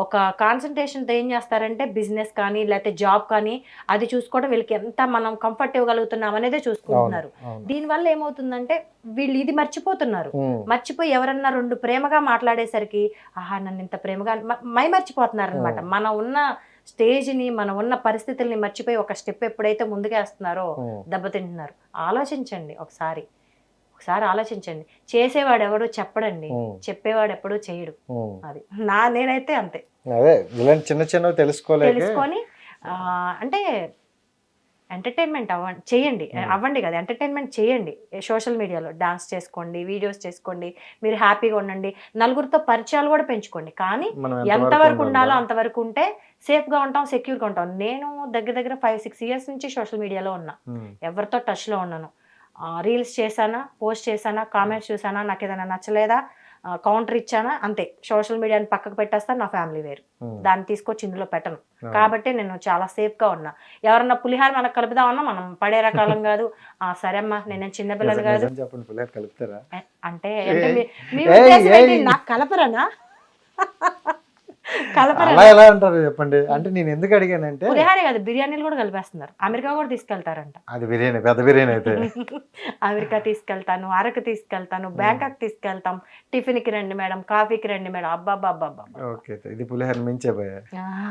ఒక కాన్సన్ట్రేషన్తో ఏం చేస్తారంటే బిజినెస్ కానీ లేకపోతే జాబ్ కానీ అది చూసుకోవడం, వీళ్ళకి ఎంత మనం కంఫర్ట్ ఇవ్వగలుగుతున్నాం అనేదే చూసుకుంటున్నారు. దీనివల్ల ఏమవుతుందంటే వీళ్ళు ఇది మర్చిపోయి ఎవరన్నా 2 ప్రేమగా మాట్లాడేసరికి ఆహా నన్ను ఇంత ప్రేమగా మర్చిపోతున్నారు అనమాట. మనం ఉన్న స్టేజ్ని, మనం ఉన్న పరిస్థితుల్ని మర్చిపోయి ఒక స్టెప్ ఎప్పుడైతే ముందుకేస్తున్నారో దెబ్బతింటున్నారు. ఆలోచించండి, ఒకసారి ఆలోచించండి. చేసేవాడు ఎవడు చెప్పడండి, చెప్పేవాడు ఎప్పుడూ చేయడు. అది నేనైతే అంతే. అదే చిన్న తెలుసుకొని అంటే ఎంటర్టైన్మెంట్ అవ్వండి కదా, ఎంటర్టైన్మెంట్ చేయండి. సోషల్ మీడియాలో డాన్స్ చేసుకోండి, వీడియోస్ చేసుకోండి, మీరు హ్యాపీగా ఉండండి, నలుగురితో పరిచయాలు కూడా పెంచుకోండి. కానీ ఎంతవరకు ఉండాలో అంతవరకు ఉంటే సేఫ్గా ఉంటాం, సెక్యూర్గా ఉంటాం. నేను దగ్గర 5-6 ఇయర్స్ నుంచి సోషల్ మీడియాలో ఉన్నా, ఎవరితో టచ్లో ఉన్నాను. రీల్స్ చేశానా, పోస్ట్ చేశానా, కామెంట్స్ చూసానా, నాకు ఏదైనా నచ్చలేదా, కౌంటర్ ఇచ్చానా, అంతే. సోషల్ మీడియాని పక్కకు పెట్టేస్తాను, నా ఫ్యామిలీ వేరు, దాన్ని తీసుకొచ్చి ఇందులో పెట్టను. కాబట్టి నేను చాలా సేఫ్గా ఉన్నా. ఎవరన్నా పులిహార మనకు కలుపుదామన్నా మనం పడే రకాలం కాదు. సరే అమ్మా, నేను చిన్నపిల్లలు కాదు అంటే నాకు కలపరనా? అలా ఎలా అంటారు చెప్పండి. అంటే నేను ఎందుకు అడిగానంటే పులిహారే కాదు, బిర్యానీలు కూడా కలిపేస్తున్నారు. అమెరికా కూడా తీసుకెళ్తారంట. అది బిర్యానీ, పెద్ద బిర్యానీ అయితే. అమెరికా తీసుకెళ్తాను, అరకు తీసుకెళ్తాను, బ్యాంకాక్ తీసుకెళ్తాం, టిఫిన్కి రండి మేడం, కాఫీకి రండి మేడం, అబ్బాబ్బా. ఓకే, ఇది పులిహార మించే పోయా.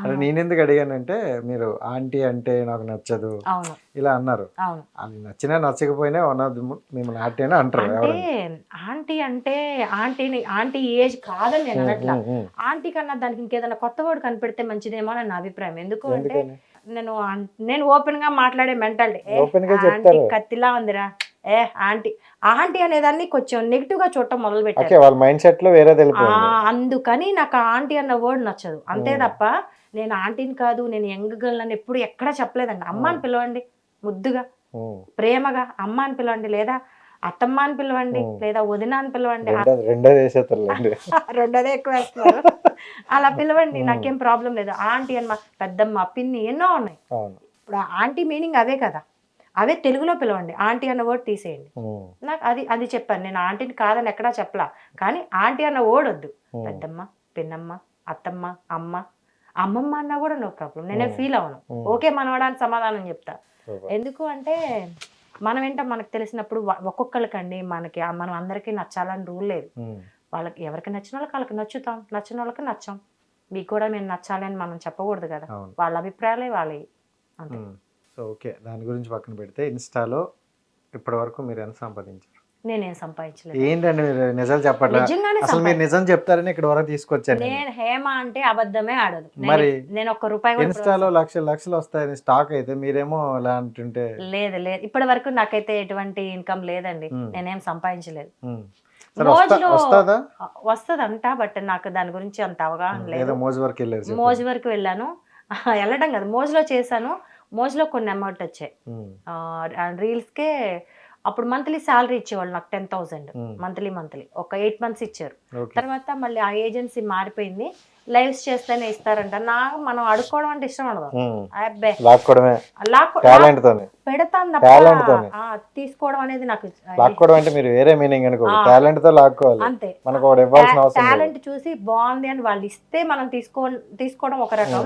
అంటే నేను ఎందుకు అడిగానంటే మీరు ఆంటీ అంటే నాకు నచ్చదు ఇలా అన్నారు. అది నచ్చినా నచ్చకపోయినా మిమ్మల్ని ఆంటీ అని అంటారు. ఆంటీ అంటే ఆంటీ ఏజ్ కాదని నేను అనట్లా. ఆంటీ కన్నా దానికి ఇంకేదైనా కొత్త వర్డ్ కనిపెడితే మంచిదేమో అని నా అభిప్రాయం. ఎందుకు అంటే నేను ఓపెన్ గా మాట్లాడే మెంటాలిటీ, ఆంటీ కత్తిలా ఉందిరా, ఆంటీ అనేదాన్ని కొంచెం నెగిటివ్ గా చూడటం మొదలు పెట్టాను. అందుకని నాకు ఆంటీ అన్న వర్డ్ నచ్చదు, అంతే తప్ప నేను ఆంటీని కాదు, నేను యంగ్ గర్ల్ అని ఎప్పుడు ఎక్కడా చెప్పలేదండి. అమ్మ అని పిలవండి, ముద్దుగా ప్రేమగా అమ్మ అని పిలవండి, లేదా అత్తమ్మ అని పిలవండి, లేదా వదిన అని పిలవండి. రెండోదే ఎక్కువ వేస్తున్నారు, అలా పిలవండి, నాకేం ప్రాబ్లం లేదు. ఆంటీ అని పెద్దమ్మ, పిన్ని ఎన్నో ఉన్నాయి. ఇప్పుడు ఆంటీ మీనింగ్ అవే కదా. అవే తెలుగులో పిలవండి, ఆంటీ అన్న వర్డ్ తీసేయండి. నాకు అది చెప్పాను, నేను ఆంటీని కాదని ఎక్కడా చెప్పలా, కానీ ఆంటీ అన్న వర్డ్ వద్దు. పెద్దమ్మ, పిన్నమ్మ, అత్తమ్మ, అమ్మ, అమ్మమ్మ అన్నా కూడా నో ప్రాబ్లం, నేనే ఫీల్ అవ్వను. ఓకే మనవడానికి సమాధానం చెప్తా. ఎందుకు అంటే మనం ఏంటో మనకు తెలిసినప్పుడు ఒక్కొక్కరికండి మనకి మనం అందరికీ నచ్చాలని రూల్ లేదు. వాళ్ళకి ఎవరికి నచ్చిన వాళ్ళకి వాళ్ళకి నచ్చుతాం, నచ్చిన వాళ్ళకి నచ్చాం. మీకు కూడా మేము నచ్చాలి అని మనం చెప్పకూడదు కదా, వాళ్ళ అభిప్రాయాలే వాళ్ళవి అంతే. సో ఓకే, దాని గురించి పక్కన పెడితే ఇన్స్టాలో ఇప్పటి వరకు మీరు ఎంత సంపాదించారు? నేనేం సంపాదించలేదు. ఏంటండి మీరు నిజాలు చెప్పట్లేదు, నిజంగానే అసలు మీరు నిజం చెప్తారని ఇక్కడ వరకు తీసుకొచ్చాను. నేను హేమ అంటే అబద్ధమే ఆడదు. మరి నేను 1 రూపాయి కూడా ఇన్స్టాలో లక్షలు వస్తాయని స్టాక్ అయితే మీరేమో ఇలా అంటుంటే. లేదు ఇప్పటి వరకు నాకైతే ఎటువంటి ఇన్కమ్ లేదండి, నేనేం సంపాదించలేదు. వస్తదంట, బట్ నాకు దాని గురించి అంత అవగాహన లేదు. మోజు వరకు వెళ్ళాను, వెళ్ళడం కదా, మోజులో చేశాను. మోజులో కొన్ని అమౌంట్ వచ్చాయి రీల్స్కే. అప్పుడు మంత్లీ శాలరీ ఇచ్చేవాళ్ళు నాకు 10,000 మంత్లీ ఒక 8 months ఇచ్చారు. తర్వాత మళ్ళీ ఆ ఏజెన్సీ మారిపోయింది, లైవ్స్ చేస్తేనే ఇస్తారంట. నాకు మనం అడుక్కోవడం అంటే ఇష్టం ఉండదు, అబ్బే పెడతాను తప్ప తీసుకోవడం అనేది నాకు అంతే. టాలెంట్ చూసి బాగుంది అని వాళ్ళు ఇస్తే మనం తీసుకోవడం ఒక రకం,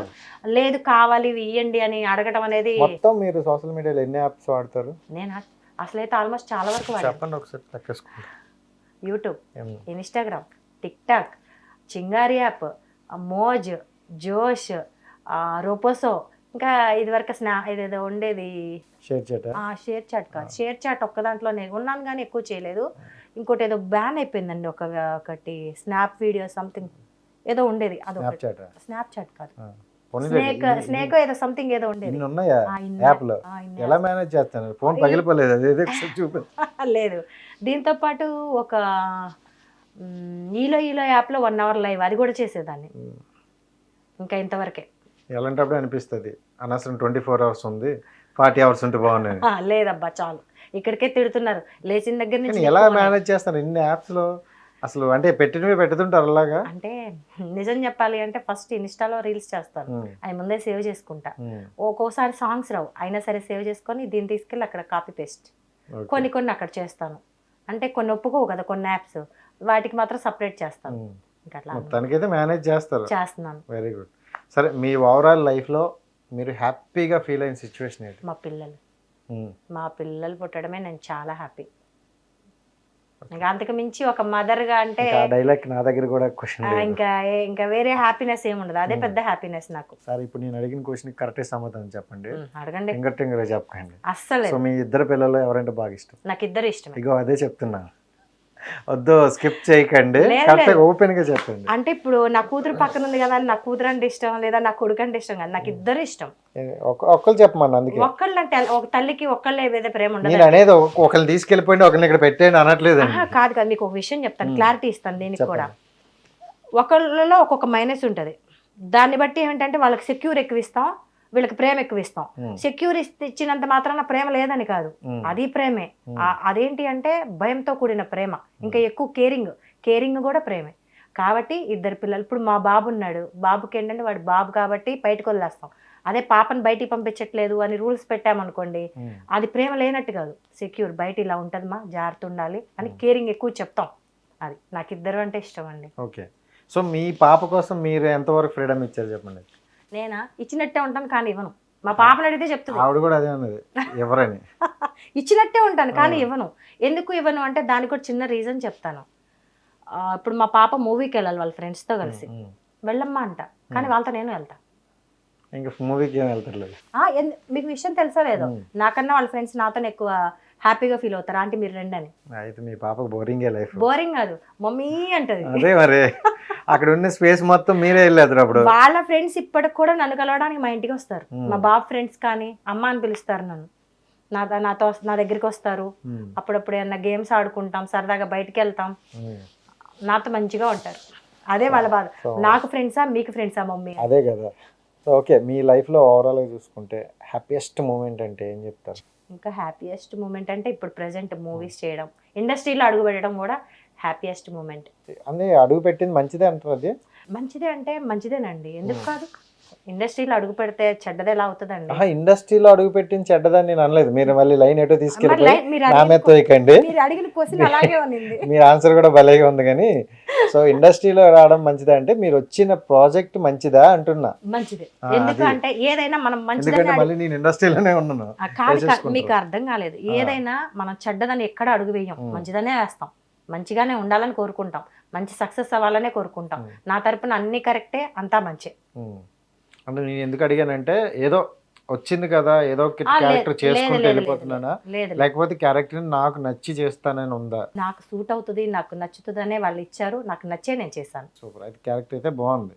లేదు కావాలి ఇవ్వండి అని అడగడం అనేది. మీరు సోషల్ మీడియాలో ఎన్ని యాప్స్ వాడతారు? నేను అసలైతే ఆల్మోస్ట్ చాలా వరకు YouTube, Instagram, TikTok, Chingari app, Moj, Josh, Roposo, ఇంకా ఇది వరకు ఇదేదో ఉండేది షేర్ చాట్ కాదు, షేర్ చాట్ ఒక్క దాంట్లో నేను ఉన్నాను కానీ ఎక్కువ చేయలేదు. ఇంకోటి ఏదో బ్యాన్ అయిపోయిందండి, ఒకటి స్నాప్ వీడియో సంథింగ్ ఏదో ఉండేది, అదొకటి. స్నాప్ చాట్ కాదు, స్నేక్ ఏదో సంథింగ్ ఏదో ఉండేది. లేదు, దీంతో పాటు ఒక ఈలో యాప్ లో 1 hour లైవ్, అది కూడా చేసేదాన్ని. ఇంకా ఇంతవరకే. ఎలాంటప్పుడు అనిపిస్తుంది అనవసరం 24 hours ఉంది, 40 hours ఉంటే బాగున్నాయి. లేదబ్బా చాలు, ఇక్కడికే తిడుతున్నారు లేచిన దగ్గర నుంచి. ఎలా మేనేజ్ చేస్తారు ఇన్ని యాప్స్ లో అసలు? అంటే పెట్టినవి పెట్టుతుంటారు అలాగా? అంటే నిజం చెప్పాలి అంటే ఫస్ట్ ఇన్స్టాలో రీల్స్ చేస్తాను, అవి ముందే సేవ్ చేసుకుంటా. ఒక్కోసారి సాంగ్స్ రావు, అయినా సరే సేవ్ చేసుకొని దీన్ని తీసుకెళ్ళి అక్కడ కాపీ పేస్ట్ కొన్ని అక్కడ చేస్తాను. అంటే కొన్ని ఒప్పుకోవు కదా కొన్ని యాప్స్, వాటికి మాత్రం సపరేట్ చేస్తాను. మొత్తానికైతే మేనేజ్ చేస్తున్నాను. Very good. సరే, మీ ఓవరాల్ లైఫ్ లో మీరు హ్యాపీగా ఫీల్ అయిన సిచ్యువేషన్ ఏంటి? మా పిల్లలు పుట్టడమే నేను చాలా హ్యాపీ. ఇంకా అంతకు మించి ఒక మదర్ గా అంటే డైలాగ్ నా దగ్గర కూడా క్వశ్చన్, ఇంకా వేరే హ్యాపీనెస్ ఏముండదు, అదే పెద్ద హ్యాపీనెస్ నాకు. సరే, ఇప్పుడు నేను అడిగిన క్వశ్చన్ కరెక్ట్ సమాధానం చెప్పండి. అడగండి. ఫింగర్ చెప్పండి. అస్సలు. సో మీ ఇద్దరు పిల్లలు ఎవరంటే బాగా ఇష్టం? నాకు ఇద్దరు ఇష్టం. ఇగో అదే చెప్తున్నా, వద్దు స్కిప్ చేయకండి, ఓపెన్ గా చెప్పండి. అంటే ఇప్పుడు నా కూతురు పక్కన ఉంది కదా, నా కూతురు అంటే ఇష్టం లేదా నా కొడుకు అంటే ఇష్టం కదా, నాకు ఇద్దరు ఇష్టం. ఒక్కళ్ళు చెప్పమన్నా, అందుకే ఒక్కళ్ళు అంటే ఒక తల్లికి ఒక్కళ్ళే ఏదైతే ప్రేమ ఉండదు. నేను అనేది ఒకళ్ళు తీసుకెళ్ళిపోయింది ఒకరిని ఇక్కడ పెట్టేయండి అనట్లేదు. కాదు కదా, మీకు ఒక విషయం చెప్తాను, క్లారిటీ ఇస్తాను దీనికి కూడా. ఒకళ్ళలో ఒక్కొక్క మైనస్ ఉంటది, దాన్ని బట్టి ఏమిటంటే వాళ్ళకి సెక్యూర్ ఎక్కువ ఇస్తాం, వీళ్ళకి ప్రేమ ఎక్కువ ఇస్తాం. సెక్యూర్ ఇచ్చినంత మాత్రాన ప్రేమ లేదని కాదు, అది ప్రేమే. అదేంటి అంటే భయంతో కూడిన ప్రేమ, ఇంకా ఎక్కువ కేరింగ్ కూడా ప్రేమే. కాబట్టి ఇద్దరు పిల్లలు, ఇప్పుడు మా బాబు ఉన్నాడు, బాబుకి ఏంటంటే వాడు బాబు కాబట్టి బయటకు వదిలేస్తాం. అదే పాపను బయటికి పంపించట్లేదు అని రూల్స్ పెట్టామనుకోండి, అది ప్రేమ లేనట్టు కాదు. సెక్యూర్, బయట ఇలా ఉంటుందమ్మా, జాగ్రత్త ఉండాలి అని కేరింగ్ ఎక్కువ చెప్తాం. అది నాకు ఇద్దరు అంటే ఇష్టం అండి. ఓకే. సో మీ పాప కోసం మీరు ఎంతవరకు ఫ్రీడమ్ ఇచ్చారు చెప్పండి? నేనా ఇచ్చినట్టే ఉంటాను కానీ ఇవ్వను. మా పాపను అడిగితే చెప్తుంది, ఆవిడ కూడా అదే అన్నది, ఎవరని. ఇచ్చినట్టే ఉంటాను కానీ ఇవ్వను. ఎందుకు ఇవ్వను అంటే దానికి కూడా చిన్న రీజన్ చెప్తాను. ఇప్పుడు మా పాప మూవీకి వెళ్ళాలి వాళ్ళ ఫ్రెండ్స్తో కలిసి, వెళ్ళమ్మా అంట, కానీ వాళ్ళతో నేను వెళ్తా. ఇంకా మూవీకి ఏం వెళ్తారు? మీకు విషయం తెలుసా లేదో, నాకన్నా వాళ్ళ ఫ్రెండ్స్ నాతో ఎక్కువ హ్యాపీగా ఫీల్ అవుతారు. ఆంటీ మీరు రండి అని. అయితే మీ పాప బోరింగ్ లైఫ్? బోరింగ్ కాదు, మమ్మీ అంటది. అదే మరి అక్కడ ఉన్న స్పేస్ మొత్తం మీరే వెళ్ళారు. అప్పుడు వాళ్ళ ఫ్రెండ్స్ ఇప్పటికి కూడా నన్ను కలవడానికి మా ఇంటికి వస్తారు. మా బాబు ఫ్రెండ్స్ కానీ అమ్మ అని పిలుస్తారు నన్ను, నా దగ్గరికి వస్తారు. అప్పుడప్పుడు ఏమన్నా గేమ్స్ ఆడుకుంటాం, సరదాగా బయటికి వెళ్తాం, నాతో మంచిగా ఉంటారు. అదే వాళ్ళ బాధ. నాకు ఫ్రెండ్సా మీకు ఫ్రెండ్సా మమ్మీ? అదే కదా. ఓకే, మీ లైఫ్లో ఓవరాల్గా చూసుకుంటే హ్యాపీయెస్ట్ మూమెంట్ అంటే ఏం చెప్తారు? ఇంకా హ్యాపీయెస్ట్ మూమెంట్ అంటే ఇప్పుడు ప్రెసెంట్ మూవీస్ చేయడం, ఇండస్ట్రీలో అడుగు పెట్టడం కూడా హ్యాపీయెస్ట్ మూమెంట్. అంటే అడుగు పెట్టింది మంచిదే అంటారు? అది మంచిదే అంటే మంచిదేనండి, ఎందుకు కాదు. ఇండస్ట్రీలో అడుగు పెడితే చెడ్డది ఎలా అవుతుందండి? ఇండస్ట్రీలో అడుగు పెట్టిన చెడ్డదని నేను అనలేదు. మీరు మళ్ళీ లైన్ ఎటో మరి తీసుకెళ్ళిపోయి మీరు నా అడిగిన మీద తోయకండి. మీరు అడిగిన క్వశ్చన్ అలాగే ఉన్నింది. మీ ఆన్సర్ కూడా భలేగా ఉంది. కానీ సో ఇండస్ట్రీలో రావడం మంచిదా అంటే మీరు వచ్చిన ప్రాజెక్ట్ మంచిదా అంటున్నా. మంచిది. అది. ఎందుకంటే ఏదైనా మనం ఎందుకంటే మంచిదని మళ్ళీ నేను ఇండస్ట్రీలోనే ఉన్నాను. మీకు అర్థం కాలేదు. ఏదైనా మనం చెడ్డదని ఎక్కడ అడుగు వేయం, మంచిదనే వేస్తాం. మంచిగానే ఉండాలని కోరుకుంటాం, మంచి సక్సెస్ అవ్వాలనే కోరుకుంటాం. నా తరపున అన్ని కరెక్టే, అంతా మంచి. అంటే నేను ఎందుకు అడిగానంటే ఏదో వచ్చింది కదా ఏదో క్యారెక్టర్ చేసుకుంటూ వెళ్ళిపోతున్నానా, లేకపోతే క్యారెక్టర్ నాకు నచ్చి చేస్తానని ఉందా? నాకు సూట్ అవుతుంది, నాకు నచ్చుతుందనే వాళ్ళు ఇచ్చారు, నాకు నచ్చే నేను చేశాను. సూపర్. అయితే క్యారెక్టర్ అయితే బాగుంది.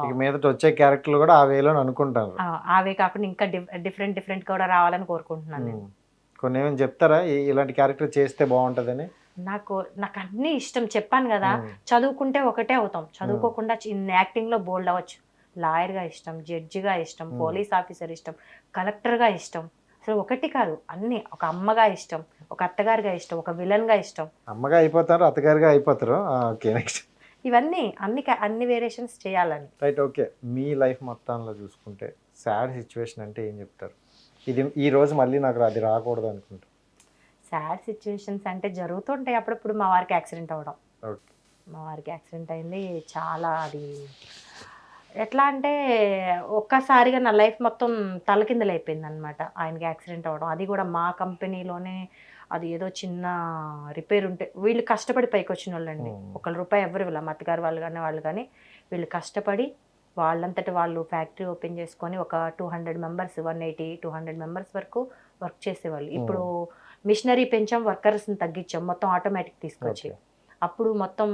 ఇక మీదట వచ్చే క్యారెక్టర్లు కూడా ఆ వేలో అనుకుంటాను. అవే కాకుండా ఇంకా డిఫరెంట్ కూడా రావాలని కోరుకుంటున్నాను నేను. కొన్ని ఏమైనా చెప్తారా ఇలాంటి క్యారెక్టర్ చేస్తే బాగుంటదని? నాకు అన్ని ఇష్టం, చెప్పాను కదా. చదువుకుంటే ఒకటే అవుతాం, చదువుకోకుండా యాక్టింగ్ లో బోల్డ్ అవ్వచ్చు. లాయర్గా ఇష్టం, జడ్జిగా ఇష్టం, పోలీస్ ఆఫీసర్ ఇష్టం, కలెక్టర్గా ఇష్టం. అసలు ఒకటి కాదు, అన్ని. ఒక అమ్మగా ఇష్టం, ఒక అత్తగారిగా ఇష్టం, ఒక విలన్గా ఇష్టం. అమ్మగా అయిపోతారు, అత్తగారిగా అయిపోతారు. Okay, next. ఇవన్నీ అన్ని వేరియేషన్స్ చేయాలని. Right, okay. మీ లైఫ్ మొత్తంలో చూసుకుంటే సాడ్ సిచ్యువేషన్ అంటే ఏం చెప్తారు? ఇది ఈ రోజు మళ్ళీ నాకు అది రాకూడదు అనుకుంటా. సాడ్ సిచ్యువేషన్స్ అంటే జరుగుతుంటాయి అప్పుడప్పుడు. మా వారికి యాక్సిడెంట్ అవ్వడం. ఓకే. మా వారికి యాక్సిడెంట్ అయింది. చాలా అది ఎట్లా అంటే ఒక్కసారిగా నా లైఫ్ మొత్తం తలకిందులైపోయింది అనమాట. ఆయనకి యాక్సిడెంట్ అవ్వడం, అది కూడా మా కంపెనీలోనే. అది ఏదో చిన్న రిపేర్ ఉంటే, వీళ్ళు కష్టపడి పైకి వచ్చిన వాళ్ళండి. ₹1 ఎవరు వీళ్ళ అత్తగారు వాళ్ళు కానీ వీళ్ళు కష్టపడి వాళ్ళంతటి వాళ్ళు ఫ్యాక్టరీ ఓపెన్ చేసుకొని ఒక 200 మెంబర్స్, 180-200 మెంబర్స్ వరకు వర్క్ చేసేవాళ్ళు. ఇప్పుడు మిషనరీ పెంచాం, వర్కర్స్ని తగ్గించాం, మొత్తం ఆటోమేటిక్ తీసుకొచ్చి. అప్పుడు మొత్తం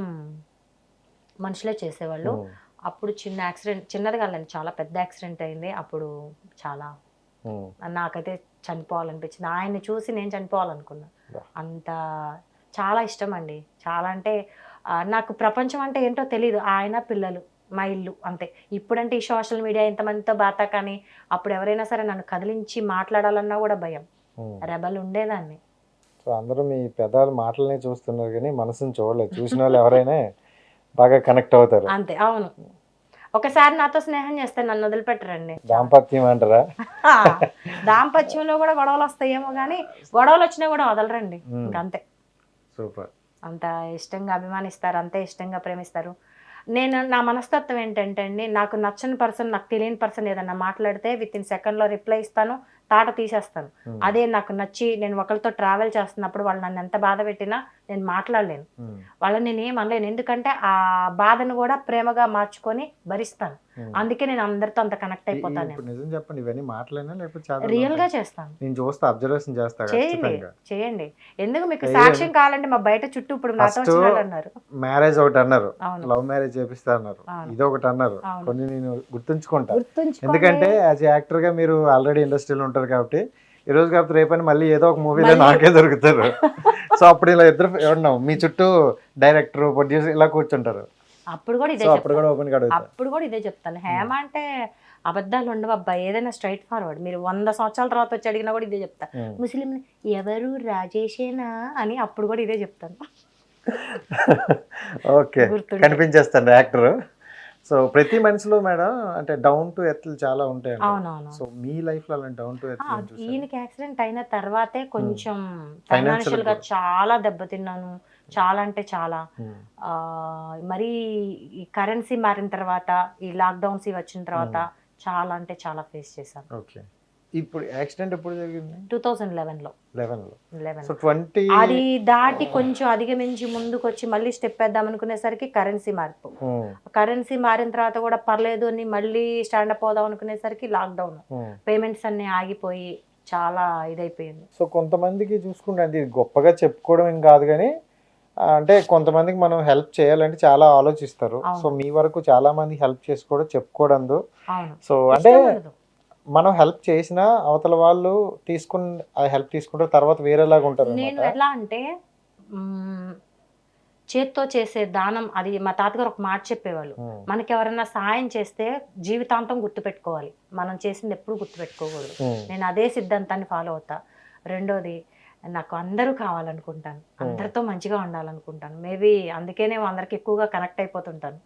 మనుషులే చేసేవాళ్ళు. అప్పుడు చిన్న యాక్సిడెంట్, చిన్నది కాదండి, చాలా పెద్ద యాక్సిడెంట్ అయింది. అప్పుడు చాలా నాకైతే చనిపోవాలనిపించింది. ఆయన్ని చూసి నేను చనిపోవాలనుకున్నా. అంత చాలా ఇష్టం అండి. చాలా అంటే నాకు ప్రపంచం అంటే ఏంటో తెలియదు. ఆయన, పిల్లలు, మా ఇల్లు, అంతే. ఇప్పుడంటే ఈ సోషల్ మీడియా ఇంతమందితో బాతా, కానీ అప్పుడు ఎవరైనా సరే నన్ను కదిలించి మాట్లాడాలన్నా కూడా భయం. రెబల్ ఉండేదాన్ని. సో అందరూ మీ పెదాలు మాటలనే చూస్తున్నారు కానీ మనసుని చూడలేదు. చూసిన వాళ్ళు ఎవరైనా బాగా కనెక్ట్ అవుతారు. అంతే, అవును. ఒకసారి నాతో స్నేహం చేస్తే నన్ను వదిలిపెట్టరండి. దాంపత్యం అంటారా? దాంపత్యంలో కూడా గొడవలు వస్తాయేమో కానీ గొడవలు వచ్చినా కూడా వదలరండి. ఇంకంతే. సూపర్. అంత ఇష్టంగా అభిమానిస్తారు, అంతే ఇష్టంగా ప్రేమిస్తారు. నా మనస్తత్వం ఏంటంటే అండి, నాకు నచ్చని పర్సన్, నాకు తెలియని పర్సన్ ఏదన్నా మాట్లాడితే వితిన్ సెకండ్లో రిప్లై ఇస్తాను, తాట తీసేస్తాను. అదే నాకు నచ్చి నేను ఒకరితో ట్రావెల్ చేస్తున్నప్పుడు వాళ్ళు నన్ను ఎంత బాధ పెట్టినా నేను మాట్లాడలేను, వాళ్ళని నేను ఏం అనలేను. ఎందుకంటే ఆ బాధను కూడా ప్రేమగా మార్చుకొని భరిస్తాను. అందుకే నేను అందరితో అంత కనెక్ట్ అయిపోతాను. నిజం చెప్పండి, ఇవన్నీ మాట్లాడినా లేకపోతే రియల్ గా చేస్తాను. నేను చూస్తా, అబ్జర్వేషన్ చేస్తా. చేయండి. ఎందుకు మీకు సాక్ష్యం కావాలంటే మా బయట చుట్టూ ఇప్పుడు నాతో అన్నారు. మ్యారేజ్ ఒకటి అన్నారు, లవ్ మ్యారేజ్ చేపిస్తా అన్నారు, ఇది ఒకటి అన్నారు. కొన్ని నేను గుర్తుంచుకుంటా. ఎందుకంటే యాజ్ యాక్టర్ గా మీరు ఆల్రెడీ ఇండస్ట్రీలో ఉంటారు కాబట్టి ఈ రోజు కాకపోతే రేపని మళ్ళీ ఏదో ఒక మూవీలో నాకే దొరుకుతారు. సో అప్పుడు ఇలా ఇద్దరు ఎవరున్నాం మీ చుట్టూ, డైరెక్టర్, ప్రొడ్యూసర్ ఇలా కూర్చుంటారు. అప్పుడు కూడా ఇదే చెప్తాను. హేమ అంటే అబద్ధాలు ఉండవు అబ్బాయి, ఏదైనా స్ట్రైట్ ఫార్వర్డ్. మీరు 100 సంవత్సరాల తర్వాత వచ్చి అడిగినా కూడా ఇదే చెప్తా. ముస్లిం ఎవరు రాజేషేనా అని అప్పుడు కూడా ఇదే చెప్తాను. Okay, కనిపించేస్తాను actor. సో ప్రతి మనిషిలో మేడం అంటే డౌన్ టు ఎర్త్ చాలా ఉంటాయి. అవునవును. సో మీ లైఫ్ లో అలాంటి డౌన్ టు ఎర్త్? ఈయనకి యాక్సిడెంట్ అయిన తర్వాతే కొంచెం ఫైనాన్షియల్ గా చాలా దెబ్బతిన్నాను. చాలా అంటే చాలా. మరి ఈ కరెన్సీ మారిన తర్వాత, ఈ లాక్డౌన్స్ వచ్చిన తర్వాత చాలా అంటే చాలా ఫేస్ చేశాను. ఓకే. ఇప్పుడు యాక్సిడెంట్ ఎప్పుడు జరిగింది? 2011లో. సో 20 అది దాటి కొంచెం అధిగమించి ముందుకు వచ్చి మళ్ళీ స్టెప్ వేద్దాం అనుకునేసరికి కరెన్సీ మార్పు. కరెన్సీ మారిన తర్వాత కూడా పర్లేదు అని మళ్ళీ స్టాండప్ అవుదాం అనుకునేసరికి లాక్డౌన్, పేమెంట్స్ అన్ని ఆగిపోయి చాలా ఇదైపోయింది. సో కొంతమందికి చూసుకుంటే అది గొప్పగా చెప్పుకోవడం ఏం కాదు కానీ, అంటే కొంతమందికి మనం హెల్ప్ చేయాలంటే చాలా ఆలోచిస్తారు. సో మీ వరకు చాలా మంది హెల్ప్ చేసుకోవడం, చెప్పుకోవడం. సో అంటే మనం హెల్ప్ చేసినా అవతల వాళ్ళు తీసుకుని హెల్ప్ తీసుకుంటారు, తర్వాత వేరేలాగా ఉంటారు. నేను ఎలా అంటే చేత్తో చేసే దానం, అది మా తాతగారు ఒక మాట చెప్పేవాళ్ళు, మనకి ఎవరైనా సాయం చేస్తే జీవితాంతం గుర్తుపెట్టుకోవాలి, మనం చేసింది ఎప్పుడు గుర్తుపెట్టుకోకూడదు. నేను అదే సిద్ధాంతాన్ని ఫాలో అవుతా. రెండోది, నాకు అందరూ కావాలనుకుంటాను, అందరితో మంచిగా ఉండాలనుకుంటాను. మేబీ అందుకేనే అందరికి ఎక్కువగా కనెక్ట్ అయిపోతుంటాను.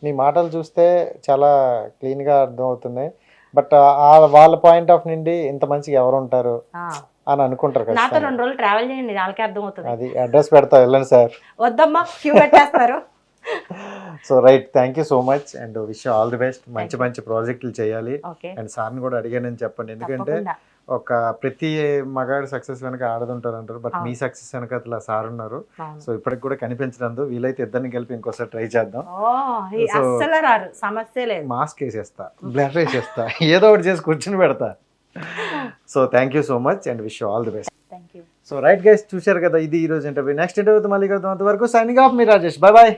నీ మాటలు చూస్తే చాలా క్లీన్గా అర్థం అవుతున్నాయి. బట్ వాళ్ళ పాయింట్ ఆఫ్ నుండి ఇంత మంచిగా ఎవరు ఉంటారు ఆ, అని అనుకుంటారు కదా. నాతో 2 రోజులు ట్రావెల్ చేయండి, వాళ్ళకే అర్థం అవుతుంది. అది అడ్రస్ పెడతా, వెళ్ళండి సార్. వద్దమ్మా, క్యూ పెట్టేస్తారు. So right, thank you so much and wish all the best. మంచి మంచి ప్రాజెక్టులు చేయాలి. ఓకే, అండ్ సార్ని కూడా అడిగానని చెప్పండి, ఎందుకంటే తప్పకుండా. ఒక ప్రతి మగాడి సక్సెస్ వెనక ఆడదుంటారు అంటారు, బట్ మీ సక్సెస్ వెనక అట్లా సార్ ఉన్నారు. అవును. సో ఇప్పటికి కూడా కనిపించడంతో వీలైతే ఇద్దరిని కలిపి ఇంకోసారి ట్రై చేద్దాం. ఓ, ఈ అస్సలు రారు, సమస్య లేదు. మాస్క్ వేసేస్తా, బ్లర్ వేసేస్తా, ఏదో ఒకటి చేసి కూర్చుని పెడతా. So thank you so much and wish all the best. Thank you. So right guys, చూశారు కదా, ఇది ఈ రోజు ఇంటర్వ్యూ. నెక్స్ట్ ఇంటర్వ్యూతో మళ్ళీ కలుద్దాం. అంతవరకు సైనింగ్ ఆఫ్, మీ రాజేష్. Bye bye.